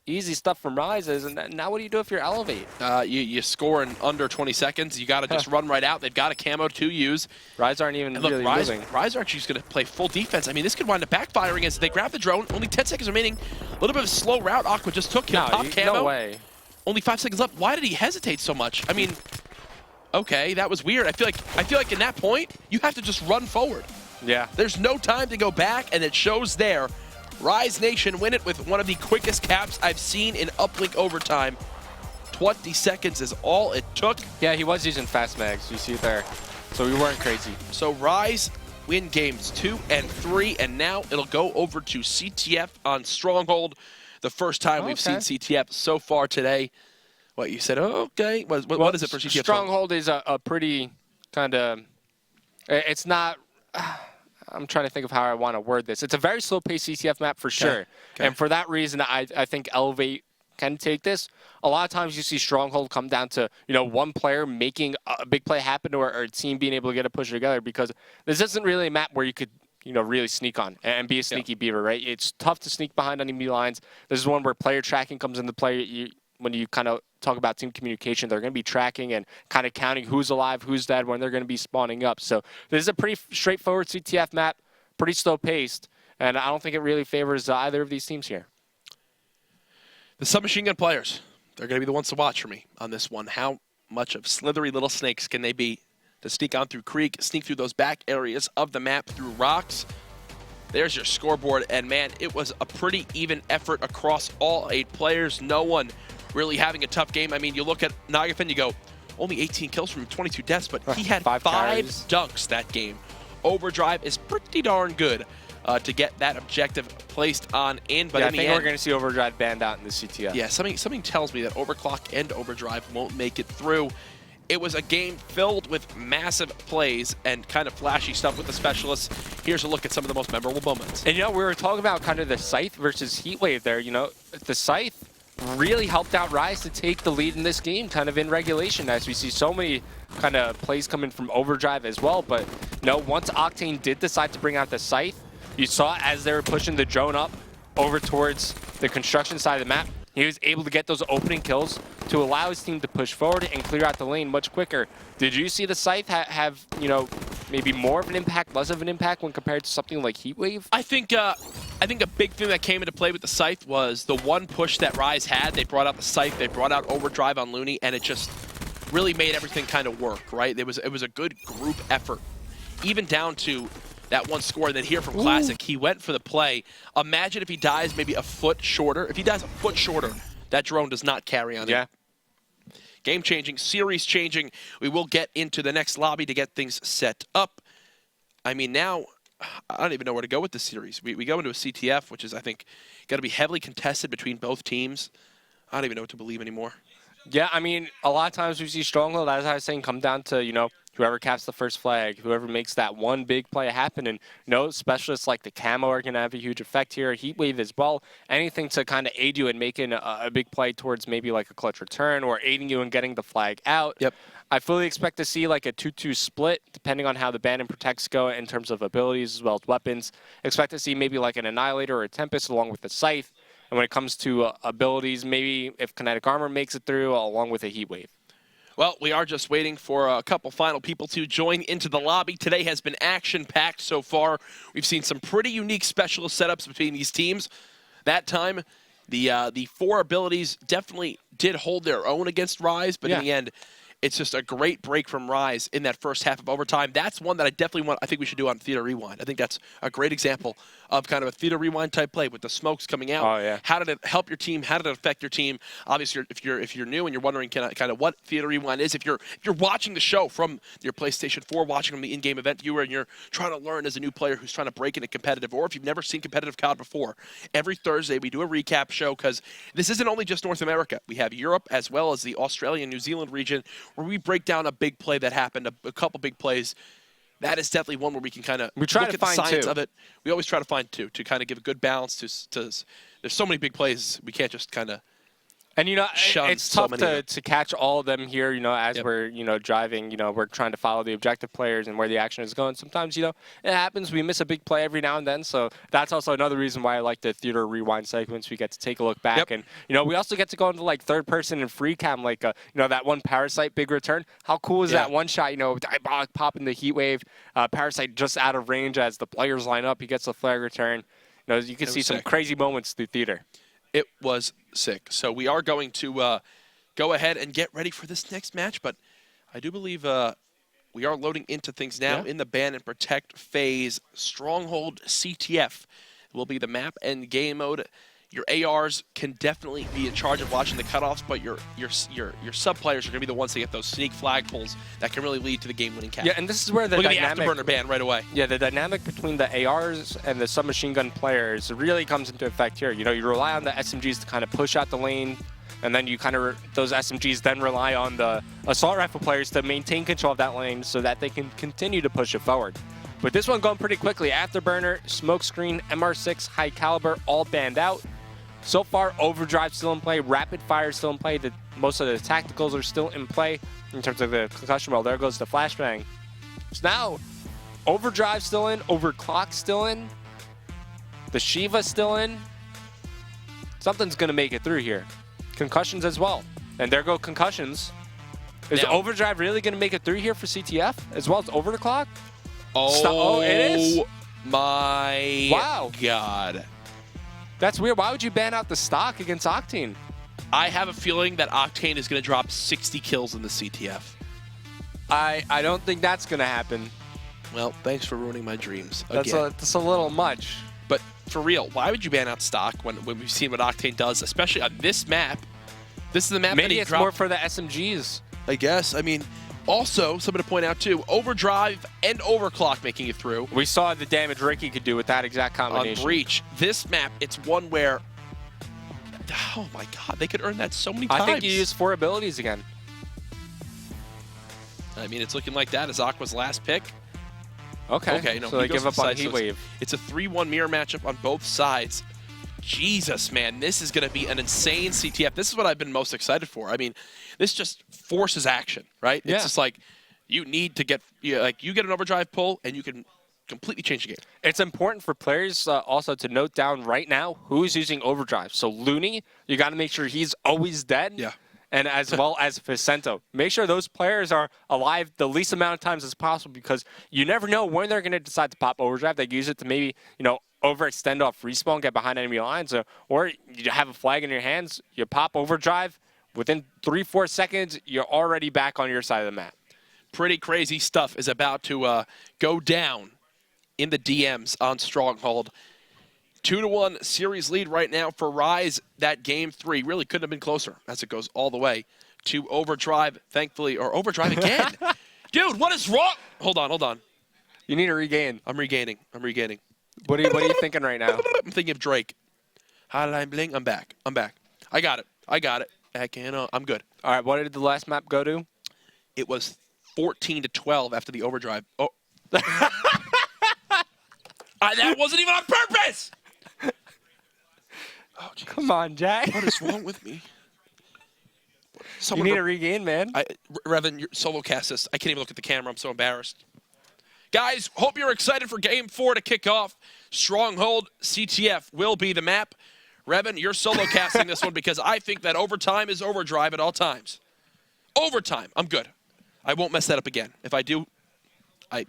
Easy stuff from Rise. And now what do you do if you're eLevate? You score in under 20 seconds. You got to just run right out. They've got a camo to use. Rise aren't even really moving. Rise are actually just going to play full defense. I mean, this could wind up backfiring as they grab the drone. Only 10 seconds remaining. A little bit of a slow route. Aqua just took him. Pop camo. No way. Only 5 seconds left. Why did he hesitate so much? I mean, okay, that was weird. I feel like in that point, you have to just run forward. Yeah. There's no time to go back, and it shows there. Rise Nation win it with one of the quickest caps I've seen in uplink overtime. 20 seconds is all it took. Yeah, he was using fast mags. You see it there. So we weren't crazy. So Rise win games 2 and 3, and now it'll go over to CTF on Stronghold. The first time we've seen CTF so far today. What, you said, oh, okay. What is it for CTF? Stronghold is a pretty kind of, it's not, I'm trying to think of how I want to word this. It's a very slow-paced CTF map for sure. Okay. And for that reason, I think eLevate can take this. A lot of times you see Stronghold come down to, you know, one player making a big play happen or a team being able to get a push together, because this isn't really a map where you could, really sneak on and be a sneaky beaver, right? It's tough to sneak behind enemy lines. This is one where player tracking comes into play. When you kind of talk about team communication, they're going to be tracking and kind of counting who's alive, who's dead, when they're going to be spawning up. So this is a pretty straightforward CTF map, pretty slow-paced, and I don't think it really favors either of these teams here. The submachine gun players, they're going to be the ones to watch for me on this one. How much of slithery little snakes can they be to sneak on through creek, sneak through those back areas of the map through rocks? There's your scoreboard, and man, it was a pretty even effort across all 8 players. No one really having a tough game. I mean, you look at Nagafin, you go, only 18 kills from 22 deaths, but he had 5 dunks that game. Overdrive is pretty darn good to get that objective placed on in. But yeah, in the I think end, we're going to see Overdrive banned out in the CTF. Yeah, something tells me that Overclock and Overdrive won't make it through. It was a game filled with massive plays and kind of flashy stuff with the specialists. Here's a look at some of the most memorable moments. And, we were talking about kind of the Scythe versus Heatwave there. The Scythe really helped out Rise to take the lead in this game, kind of in regulation, as we see so many kind of plays coming from Overdrive as well. But, once Octane did decide to bring out the Scythe, you saw as they were pushing the drone up over towards the construction side of the map, he was able to get those opening kills to allow his team to push forward and clear out the lane much quicker. Did you see the Scythe have maybe more of an impact, less of an impact when compared to something like Heatwave? I think a big thing that came into play with the Scythe was the one push that Rise had. They brought out the Scythe, they brought out Overdrive on Looney, and it just really made everything kind of work, right? It was a good group effort, even down to that one score. And then here from Classic, he went for the play. Imagine if he dies maybe a foot shorter. If he dies a foot shorter, that drone does not carry on him. Game-changing, series-changing. We will get into the next lobby to get things set up. I mean, now, I don't even know where to go with this series. We go into a CTF, which is, I think, going to be heavily contested between both teams. I don't even know what to believe anymore. Yeah, I mean, a lot of times we see Stronghold, as I was saying, come down to, whoever caps the first flag, whoever makes that one big play happen. And, specialists like the Camo are going to have a huge effect here. Heatwave as well. Anything to kind of aid you in making a big play towards maybe like a clutch return or aiding you in getting the flag out. Yep. I fully expect to see like a 2-2 split, depending on how the ban and protects go in terms of abilities as well as weapons. Expect to see maybe like an Annihilator or a Tempest along with the Scythe. And when it comes to abilities, maybe if Kinetic Armor makes it through, along with a Heatwave. Well, we are just waiting for a couple final people to join into the lobby. Today has been action-packed so far. We've seen some pretty unique specialist setups between these teams. That time, the 4 abilities definitely did hold their own against Rise, but in the end, it's just a great break from Rise in that first half of overtime. That's one that I think we should do on Theater Rewind. I think that's a great example of kind of a Theater Rewind type play with the smokes coming out. Oh, yeah. How did it help your team? How did it affect your team? Obviously, if you're new and you're wondering kind of what Theater Rewind is, if you're watching the show from your PlayStation 4, watching from the in-game event viewer, and you're trying to learn as a new player who's trying to break into competitive, or if you've never seen competitive COD before, every Thursday we do a recap show because this isn't only just North America. We have Europe as well as the Australia and New Zealand region where we break down a big play that happened, a couple big plays. That is definitely one where we can kind of look at the science of it. We always try to find 2 to kind of give a good balance to there's so many big plays, we can't just kind of And, it's tough to catch all of them here, as we're, driving, we're trying to follow the objective players and where the action is going. Sometimes, it happens. We miss a big play every now and then. So that's also another reason why I like the Theater Rewind segments. We get to take a look back. And, we also get to go into, like, third person and free cam, like, that one Parasite big return. How cool is that one shot, diabolic pop in the Heatwave, Parasite just out of range as the players line up. He gets the flag return. You can see some crazy moments through Theater. It was sick. So we are going to go ahead and get ready for this next match, but I do believe we are loading into things now in the ban and protect phase. Stronghold CTF will be the map and game mode. Your ARs can definitely be in charge of watching the cutoffs, but your sub players are going to be the ones that get those sneak flag pulls that can really lead to the game-winning cap. Yeah, and this is where the Look dynamic, at the afterburner ban right away. Yeah, the dynamic between the ARs and the submachine gun players really comes into effect here. You rely on the SMGs to kind of push out the lane, and then you kind of those SMGs then rely on the assault rifle players to maintain control of that lane so that they can continue to push it forward. But this one going pretty quickly. Afterburner, smokescreen, MR6, high caliber, all banned out. So far, Overdrive still in play, Rapid Fire still in play. Most of the tacticals are still in play in terms of the concussion. Well, there goes the flashbang. So now, Overdrive still in. Overclock still in. The Shiva still in. Something's going to make it through here. Concussions as well. And there go concussions. Is Now, Overdrive really going to make it through here for CTF as well as Overclock? Oh, it is? My Wow. God. That's weird. Why would you ban out the stock against Octane? I have a feeling that Octane is going to drop 60 kills in the CTF. I don't think that's going to happen. Well, thanks for ruining my dreams again. That's a little much. But for real, why would you ban out stock when we've seen what Octane does, especially on this map? This is the map that Maybe he it's dropped. more for the SMGs. I guess. I mean, also, something to point out too, Overdrive and Overclock making it through. We saw the damage Ricky could do with that exact combination. On Breach. This map, it's one where, oh my God, they could earn that so many times. I think you use 4 abilities again. I mean, it's looking like that as Aqua's last pick. Okay, no, so he they goes give to up the on side, so Heatwave. It's a 3-1 mirror matchup on both sides. Jesus, man, this is going to be an insane CTF. This is what I've been most excited for. I mean, this just forces action, right? Yeah. It's just like you need to get, you get an Overdrive pull and you can completely change the game. It's important for players also to note down right now who's using Overdrive. So Looney, you got to make sure he's always dead. Yeah. And as well as Vicento. Make sure those players are alive the least amount of times as possible because you never know when they're going to decide to pop Overdrive. They use it to maybe, overextend off respawn, get behind enemy lines, or you have a flag in your hands, you pop Overdrive, within 3-4 seconds, you're already back on your side of the map. Pretty crazy stuff is about to go down in the DMs on Stronghold. 2-1 series lead right now for Rise. That game 3 really couldn't have been closer as it goes all the way to Overdrive, thankfully, or Overdrive again. Dude, what is wrong? Hold on. You need to regain. I'm regaining. What are you thinking right now? I'm thinking of Drake. Hotline bling. I'm back. I got it. I'm good. All right, what did the last map go to? It was 14-12 after the Overdrive. Oh. That wasn't even on purpose! Oh, geez. Come on, Jack. What is wrong with me? You need to regain, man. Revan, your solo cast this. I can't even look at the camera. I'm so embarrassed. Guys, hope you're excited for Game 4 to kick off. Stronghold CTF will be the map. Revan, you're solo casting this one because I think that overtime is Overdrive at all times. Overtime. I'm good. I won't mess that up again. If I do, I'm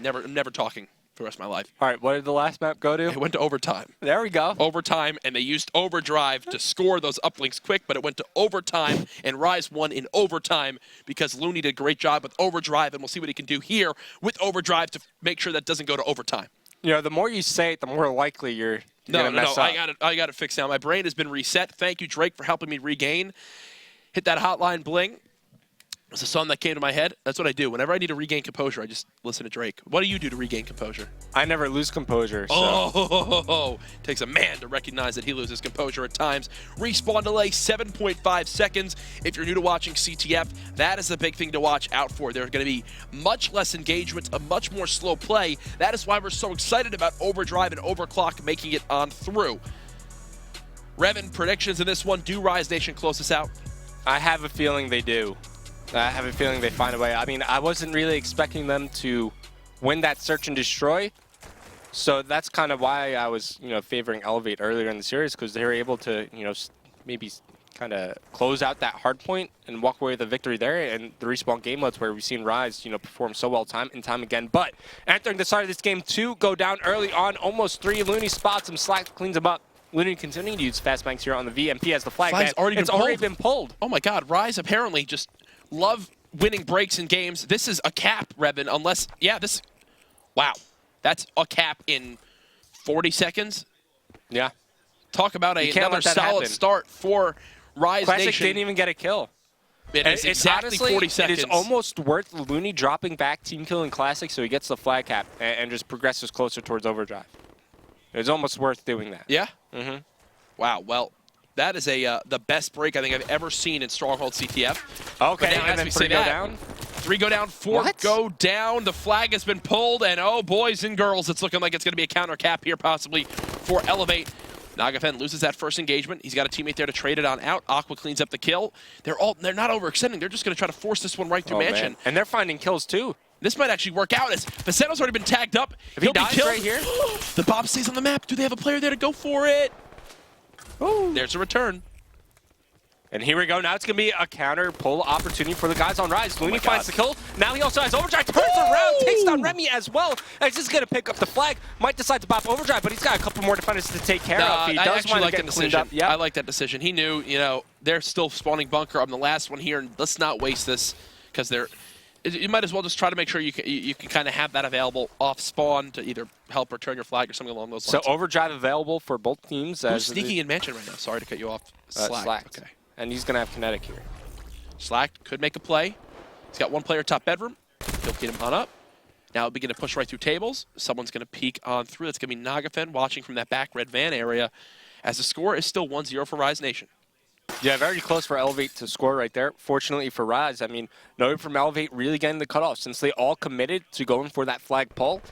never talking for the rest of my life. All right, what did the last map go to? It went to overtime. There we go. Overtime, and they used Overdrive to score those uplinks quick, but it went to overtime, and Rise won in overtime because Looney did a great job with Overdrive, and we'll see what he can do here with Overdrive to make sure that doesn't go to overtime. The more you say it, the more likely you're going to mess up. I got it fixed now. My brain has been reset. Thank you, Drake, for helping me regain. Hit that hotline bling. It's a song that came to my head. That's what I do. Whenever I need to regain composure, I just listen to Drake. What do you do to regain composure? I never lose composure. So. Oh, takes a man to recognize that he loses composure at times. Respawn delay, 7.5 seconds. If you're new to watching CTF, that is the big thing to watch out for. There's going to be much less engagement, a much more slow play. That is why we're so excited about Overdrive and Overclock making it on through. Revan, predictions in this one. Do Rise Nation close us out? I have a feeling they do. I have a feeling they find a way. I mean, I wasn't really expecting them to win that search and destroy. So that's kind of why I was, favoring eLevate earlier in the series because they were able to, maybe kind of close out that hard point and walk away with a victory there. And the respawn game modes where we've seen Rise, perform so well time and time again. But entering the start of this game, 2 go down early on, almost 3. Looney spots him, Slack cleans him up. Looney continuing to use fast banks here on the VMP as the flag ban. It's already been pulled. Oh my God, Rise apparently just love winning breaks in games. This is a cap, Revan, unless, wow. That's a cap in 40 seconds. Yeah. Talk about another solid start for Rise Classic Nation. didn't even get a kill. It's exactly honestly, 40 seconds. It is almost worth Looney dropping back team killing Classic so he gets the flag cap and just progresses closer towards Overdrive. It's almost worth doing that. Yeah? Mm-hmm. Wow, well, that is the best break I think I've ever seen in Stronghold CTF. Okay, and then 3 go down? 3 go down, 4 go down. The flag has been pulled, and oh, boys and girls, it's looking like it's going to be a counter cap here possibly for eLevate. Nagafen loses that first engagement. He's got a teammate there to trade it on out. Aqua cleans up the kill. They're not overextending. They're just going to try to force this one right through Mansion. Man. And they're finding kills too. This might actually work out as Vicento's already been tagged up. If He'll he be dies killed. right here. The bomb stays on the map. Do they have a player there to go for it? Ooh. There's a return. And here we go. Now it's going to be a counter pull opportunity for the guys on Rise. Looney finds the kill. Now he also has Overdrive. Turns around, takes down Remy as well. And he's just going to pick up the flag. Might decide to bop Overdrive, but he's got a couple more defenders to take care of. He I does actually want to like get that cleaned decision. up. Yep. I like that decision. He knew, you know, they're still spawning bunker. I'm the last one here, and let's not waste this because they're. You might as well just try to make sure you can kind of have that available off spawn to either help return your flag or something along those lines. So Overdrive available for both teams. Who's sneaking in mansion right now? Sorry to cut you off. Slack. Okay. And he's going to have Kinetic here. Slack could make a play. He's got one player top bedroom. He'll get him on up. Now begin to push right through tables. Someone's going to peek on through. That's going to be Nagafen watching from that back red van area as the score is still 1-0 for Rise Nation. Yeah, very close for eLevate to score right there. Fortunately for Rise, I mean, no from eLevate really getting the cutoff since they all committed to going for that flag pull.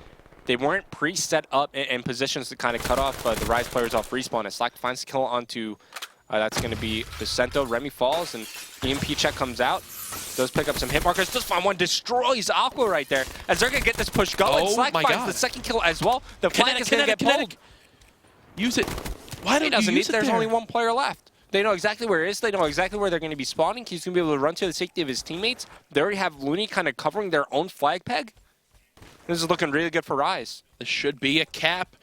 They weren't pre-set up in positions to kind of cut off the Rise players off respawn. As Slack finds the kill onto, that's going to be Vicento. Remy falls, and EMP check comes out. Does pick up some hit markers. Does find one, destroys Aqua right there. As they're going to get this push going. Oh Slack my finds God. the second kill as well. The flag is going to get pulled. Use it. Why don't you use it There's there? only one player left. They know exactly where it is. They know exactly where they're going to be spawning. He's going to be able to run to the safety of his teammates. They already have Looney kind of covering their own flag peg. This is looking really good for Rise. This should be a cap.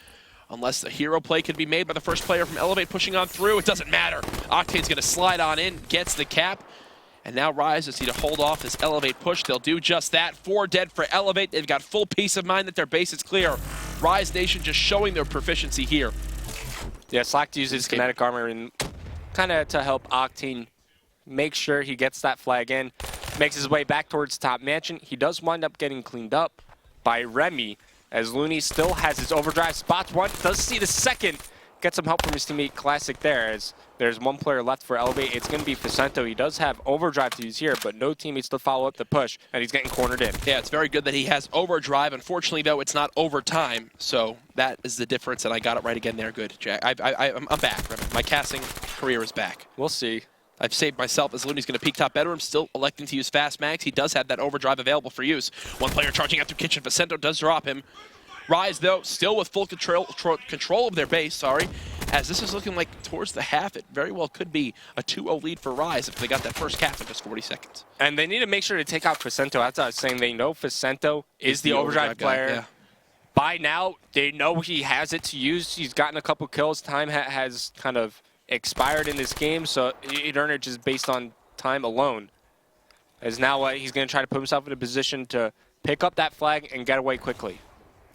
Unless the hero play could be made by the first player from eLevate pushing on through. It doesn't matter. Octane's going to slide on in, gets the cap. And now Rise just need to hold off this eLevate push. They'll do just that. 4 dead for eLevate. They've got full peace of mind that their base is clear. Rise Nation just showing their proficiency here. Yeah, Slack uses kinetic armor and kind of to help Octane make sure he gets that flag in. Makes his way back towards top mansion. He does wind up getting cleaned up by Remy, as Looney still has his overdrive. Spots one, does see the second. Gets some help from his teammate Classic there, as there's one player left for eLevate. It's going to be Vicento. He does have overdrive to use here, but no teammates to follow up the push, and he's getting cornered in. Yeah, it's very good that he has overdrive. Unfortunately, though, it's not overtime, so that is the difference, and I got it right again there. Good, Jack. I'm back. My casting career is back. We'll see. I've saved myself as Looney's going to peek top bedroom, still electing to use fast mags. He does have that overdrive available for use. One player charging out through kitchen. Vicento does drop him. Rise, though, still with full control of their base, sorry. As this is looking like towards the half, it very well could be a 2-0 lead for Rise if they got that first cap in just 40 seconds. And they need to make sure to take out Vicento. That's what I was saying. They know Vicento is the overdrive player. Yeah. By now, they know he has it to use. He's gotten a couple kills. Time has kind of expired in this game, so he'd earn it just based on time alone. As now he's going to try to put himself in a position to pick up that flag and get away quickly.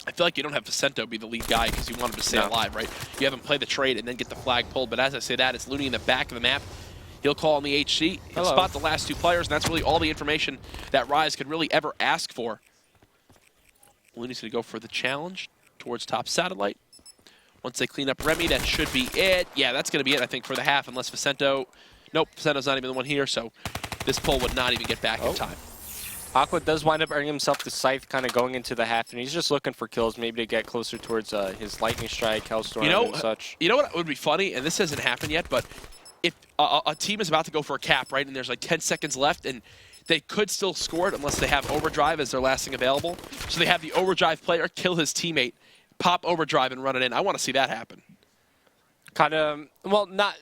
I feel like you don't have Vicento be the lead guy because you want him to stay alive, right? You have him play the trade and then get the flag pulled. But as I say that, it's Looney in the back of the map. He'll call on the HC. He'll spot the last 2 players, and that's really all the information that Rise could really ever ask for. Looney's going to go for the challenge towards top satellite. Once they clean up Remy, that should be it. Yeah, that's going to be it, I think, for the half, unless Vicento... Nope, Vicento's not even the one here, so this pull would not even get back in time. Aqua does wind up earning himself the Scythe kind of going into the half, and he's just looking for kills, maybe to get closer towards his Lightning Strike, Hellstorm, and such. You know what would be funny, and this hasn't happened yet, but if a team is about to go for a cap, right, and there's like 10 seconds left, and they could still score it unless they have overdrive as their last thing available. So they have the overdrive player kill his teammate, pop overdrive, and run it in. I want to see that happen. Kind of, well, not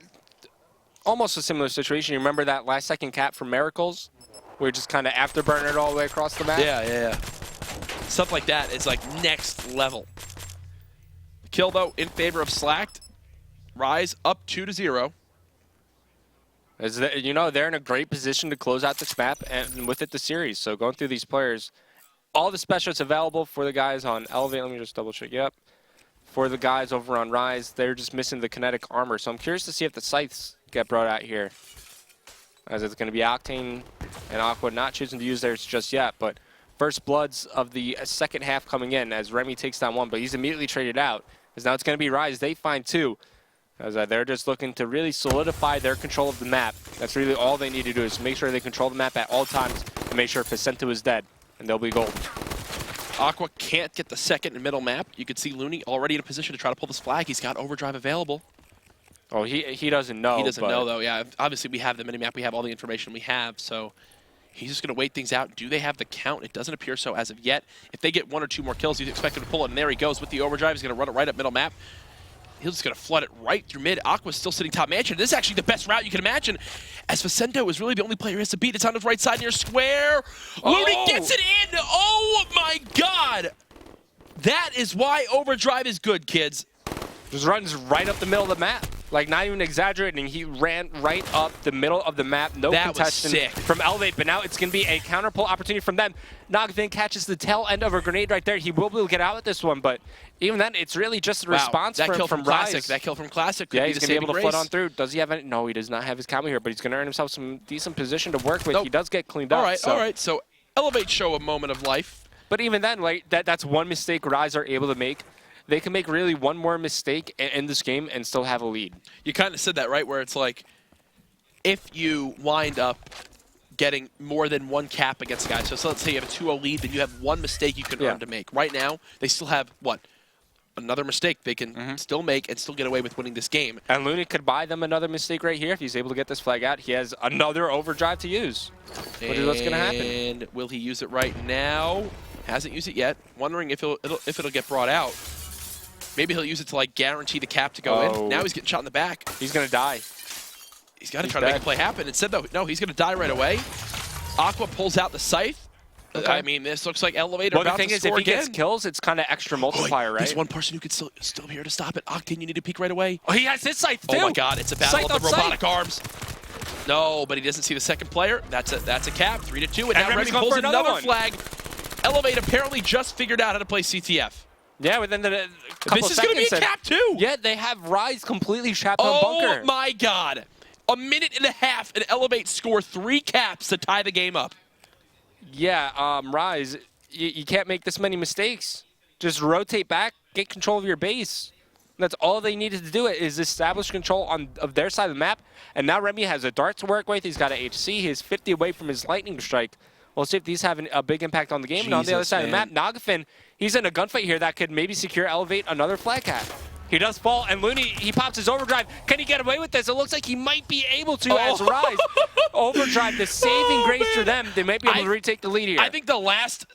almost a similar situation. You remember that last second cap from Miracles? We just kind of afterburner it all the way across the map. Yeah. Stuff like that is like next level. Kill, though, in favor of Slacked. Rise up 2-0. You know, they're in a great position to close out this map and with it the series. So going through these players, all the specials available for the guys on eLevate. Let me just double check. Yep. For the guys over on Rise, they're just missing the kinetic armor. So I'm curious to see if the Scythes get brought out here. As it's going to be Octane and Aqua not choosing to use theirs just yet. But first bloods of the second half coming in as Remy takes down one, but he's immediately traded out. As now it's going to be Rise. They find 2. As they're just looking to really solidify their control of the map. That's really all they need to do is make sure they control the map at all times and make sure Vicento is dead, and they'll be gold. Aqua can't get the second and middle map. You could see Looney already in a position to try to pull this flag. He's got overdrive available. Oh, he doesn't know. He doesn't know, though. Yeah, obviously we have the minimap. We have all the information we have. So He's just going to wait things out. Do they have the count? It doesn't appear so as of yet. If they get 1 or 2 more kills, he's expected to pull it, and there he goes with the overdrive. He's going to run it right up middle map. He's just going to flood it right through mid. Aqua's still sitting top mansion. This is actually the best route you can imagine, as Vicento is really the only player who has to beat. It's on his right side near square. Looney gets it in. Oh, my God. That is why overdrive is good, kids. Just runs right up the middle of the map. Like, not even exaggerating. He ran right up the middle of the map. No contestant from eLevate, but now it's going to be a counter pull opportunity from them. Nogvin catches the tail end of a grenade right there. He will be able to get out with this one, but even then, it's really just a response from Classic. Rise. That kill from Classic. Yeah, he's going to be able to float on through. Does he have any? No, he does not have his camo here, but he's going to earn himself some decent position to work with. Nope. He does get cleaned up. All right. So eLevate show a moment of life. But even then, like that's one mistake Rise are able to make. They can make really one more mistake in this game and still have a lead. You kind of said that, right? Where it's like, if you wind up getting more than 1 cap against a guy, so let's say you have a 2-0 lead, then you have 1 mistake you can earn to make. Right now, they still have, what? Another mistake they can still make and still get away with winning this game. And Looney could buy them another mistake right here if he's able to get this flag out. He has another overdrive to use. What's going to happen? And will he use it right now? Hasn't used it yet. Wondering if it'll get brought out. Maybe he'll use it to, like, guarantee the cap to go in. Now he's getting shot in the back. He's going to die. He's got to try to make a play happen. Instead, though, no, he's going to die right away. Aqua pulls out the scythe. Okay. I mean, this looks like eLevate about to score again. Well, the thing is, if he gets kills, it's kind of extra multiplier, right? There's one person who could still be here to stop it. Octane, you need to peek right away. Oh, he has his scythe, too. Oh, my God. It's a battle of the robotic arms. No, but he doesn't see the second player. That's a cap. 3-2. And now Remy pulls another flag. eLevate apparently just figured out how to play CTF. Yeah, within the couple this is going to be a cap, too. Yeah, they have Rise completely trapped on bunker. Oh, my God. A minute and a half, and eLevate score 3 caps to tie the game up. Yeah, Rise, you can't make this many mistakes. Just rotate back, get control of your base. That's all they needed to do is establish control of their side of the map. And now Remy has a dart to work with. He's got an HC. He's 50 away from his lightning strike. We'll see if these have a big impact on the game. And on the other side of the map, Nogafin, he's in a gunfight here that could maybe secure eLevate another flag cap. He does fall, and Looney, he pops his overdrive. Can he get away with this? It looks like he might be able to as Rise. Overdrive, the saving grace for them. They might be able to retake the lead here. I think the last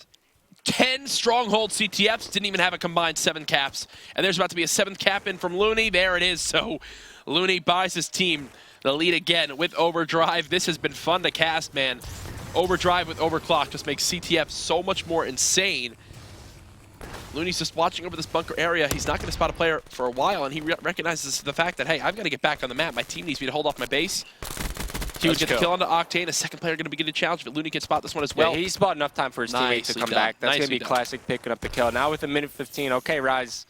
10 Stronghold CTFs didn't even have a combined 7 caps. And there's about to be a 7th cap in from Looney. There it is. So Looney buys his team the lead again with overdrive. This has been fun to cast, man. Overdrive with overclock just makes CTF so much more insane. Looney's just watching over this bunker area. He's not going to spot a player for a while, and he recognizes the fact that, hey, I've got to get back on the map. My team needs me to hold off my base. Huge get the kill onto Octane. A second player going to begin to challenge, but Looney can spot this one as well. Yeah, he's bought enough time for his teammate to come back. That's going to be Classic picking up the kill. Now with a minute 15, okay, Rise,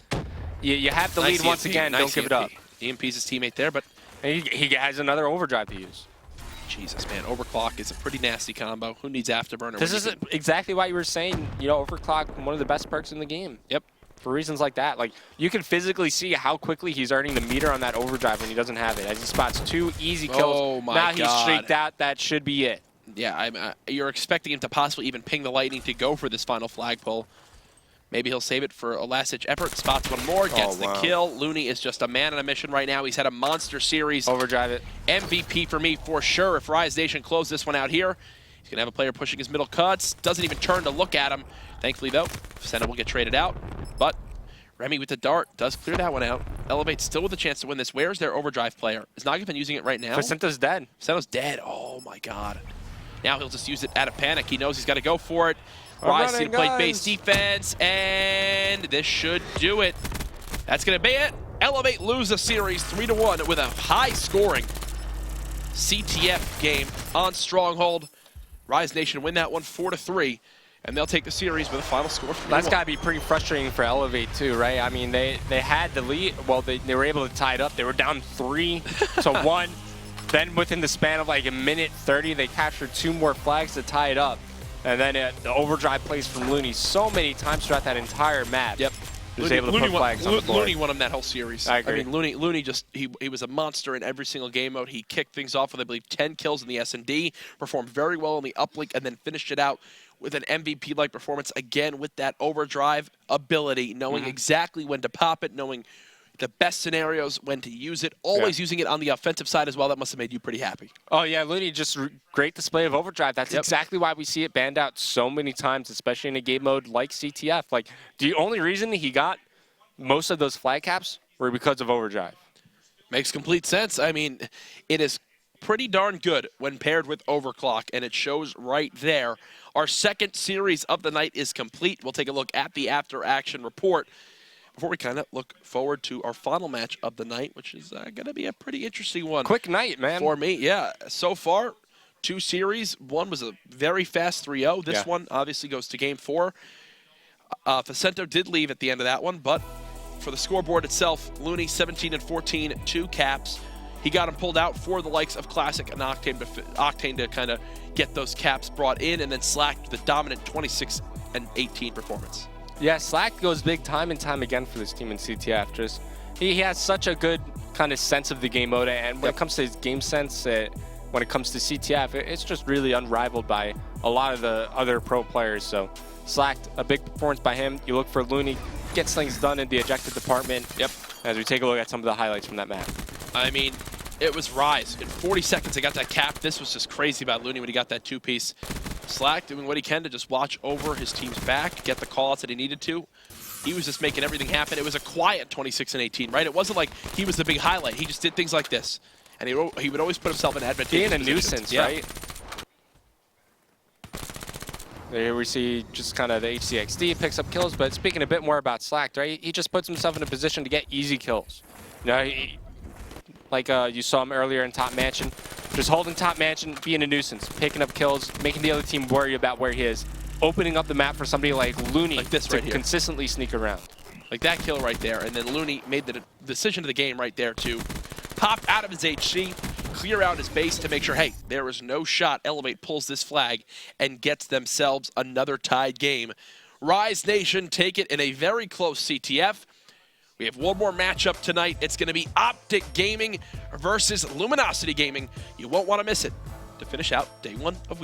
you have the lead once again. Don't give it up. EMP's his teammate there, but he has another overdrive to use. Jesus, man, overclock is a pretty nasty combo. Who needs afterburner? This is exactly why you were saying, you know, overclock, one of the best perks in the game. Yep. For reasons like that. Like, you can physically see how quickly he's earning the meter on that overdrive when he doesn't have it. As he spots 2 easy kills. Oh, my God. God. Now he's streaked out. That should be it. Yeah, you're expecting him to possibly even ping the lightning to go for this final flag pull. Maybe he'll save it for a last-ditch effort. Spots one more, gets the kill. Looney is just a man on a mission right now. He's had a monster series. Overdrive it. MVP for me for sure. If Rise Nation close this one out here, he's going to have a player pushing his middle cuts. Doesn't even turn to look at him. Thankfully, though, Senna will get traded out. But Remy with the dart does clear that one out. eLevate still with a chance to win this. Where's their overdrive player? Is Nogafin using it right now? Vicento's dead. Vicento's dead. Oh, my God. Now he'll just use it out of panic. He knows he's got to go for it. Rise to play base defense, and this should do it. That's going to be it. eLevate lose the series 3-1 with a high-scoring CTF game on Stronghold. Rise Nation win that one 4-3, and they'll take the series with a final score. That's got to be pretty frustrating for eLevate too, right? I mean, they had the lead. Well, they were able to tie it up. They were down 3-1. Then within the span of like a minute 30, they captured 2 more flags to tie it up. And then the overdrive plays from Looney so many times throughout that entire map. Yep. Was able to put flags on the board. Looney won him that whole series. I agree. I mean, Looney just, he was a monster in every single game mode. He kicked things off with, I believe, 10 kills in the S&D, performed very well in the uplink, and then finished it out with an MVP-like performance, again, with that overdrive ability, knowing exactly when to pop it, knowing the best scenarios, when to use it, always using it on the offensive side as well. That must have made you pretty happy. Oh, yeah, Looney, just great display of overdrive. That's exactly why we see it banned out so many times, especially in a game mode like CTF. Like, the only reason he got most of those flag caps were because of overdrive. Makes complete sense. I mean, it is pretty darn good when paired with overclock, and it shows right there. Our second series of the night is complete. We'll take a look at the after-action report before we kind of look forward to our final match of the night, which is going to be a pretty interesting one. Quick night, man. For me, yeah. So far, 2 series. One was a very fast 3-0. This one obviously goes to game 4. Facento did leave at the end of that one, but for the scoreboard itself, Looney 17 and 14, 2 caps. He got him pulled out for the likes of Classic and Octane to kind of get those caps brought in, and then Slack the dominant 26 and 18 performance. Yeah, Slack goes big time and time again for this team in CTF. Just he has such a good kind of sense of the game mode, and when it comes to his game sense, when it comes to CTF, it's just really unrivaled by a lot of the other pro players. So Slack, a big performance by him. You look for Looney, gets things done in the ejected department. As we take a look at some of the highlights from that map. I mean, it was Rise. In 40 seconds, he got that cap. This was just crazy about Looney when he got that 2-piece. Slack doing what he can to just watch over his team's back, get the call-outs that he needed to. He was just making everything happen. It was a quiet 26 and 18, right? It wasn't like he was the big highlight. He just did things like this. And he would always put himself in advantageous being a positions. nuisance, right? There we see just kind of the HCXD picks up kills, but speaking a bit more about Slack, right? He just puts himself in a position to get easy kills. You know, like you saw him earlier in Top Mansion, just holding Top Mansion, being a nuisance, picking up kills, making the other team worry about where he is, opening up the map for somebody like Looney like this to right here. Consistently sneak around. Like that kill right there, and then Looney made the decision of the game right there to pop out of his HC, clear out his base to make sure, hey, there is no shot. eLevate pulls this flag and gets themselves another tied game. Rise Nation take it in a very close CTF. We have one more matchup tonight. It's going to be Optic Gaming versus Luminosity Gaming. You won't want to miss it to finish out day 1 of week.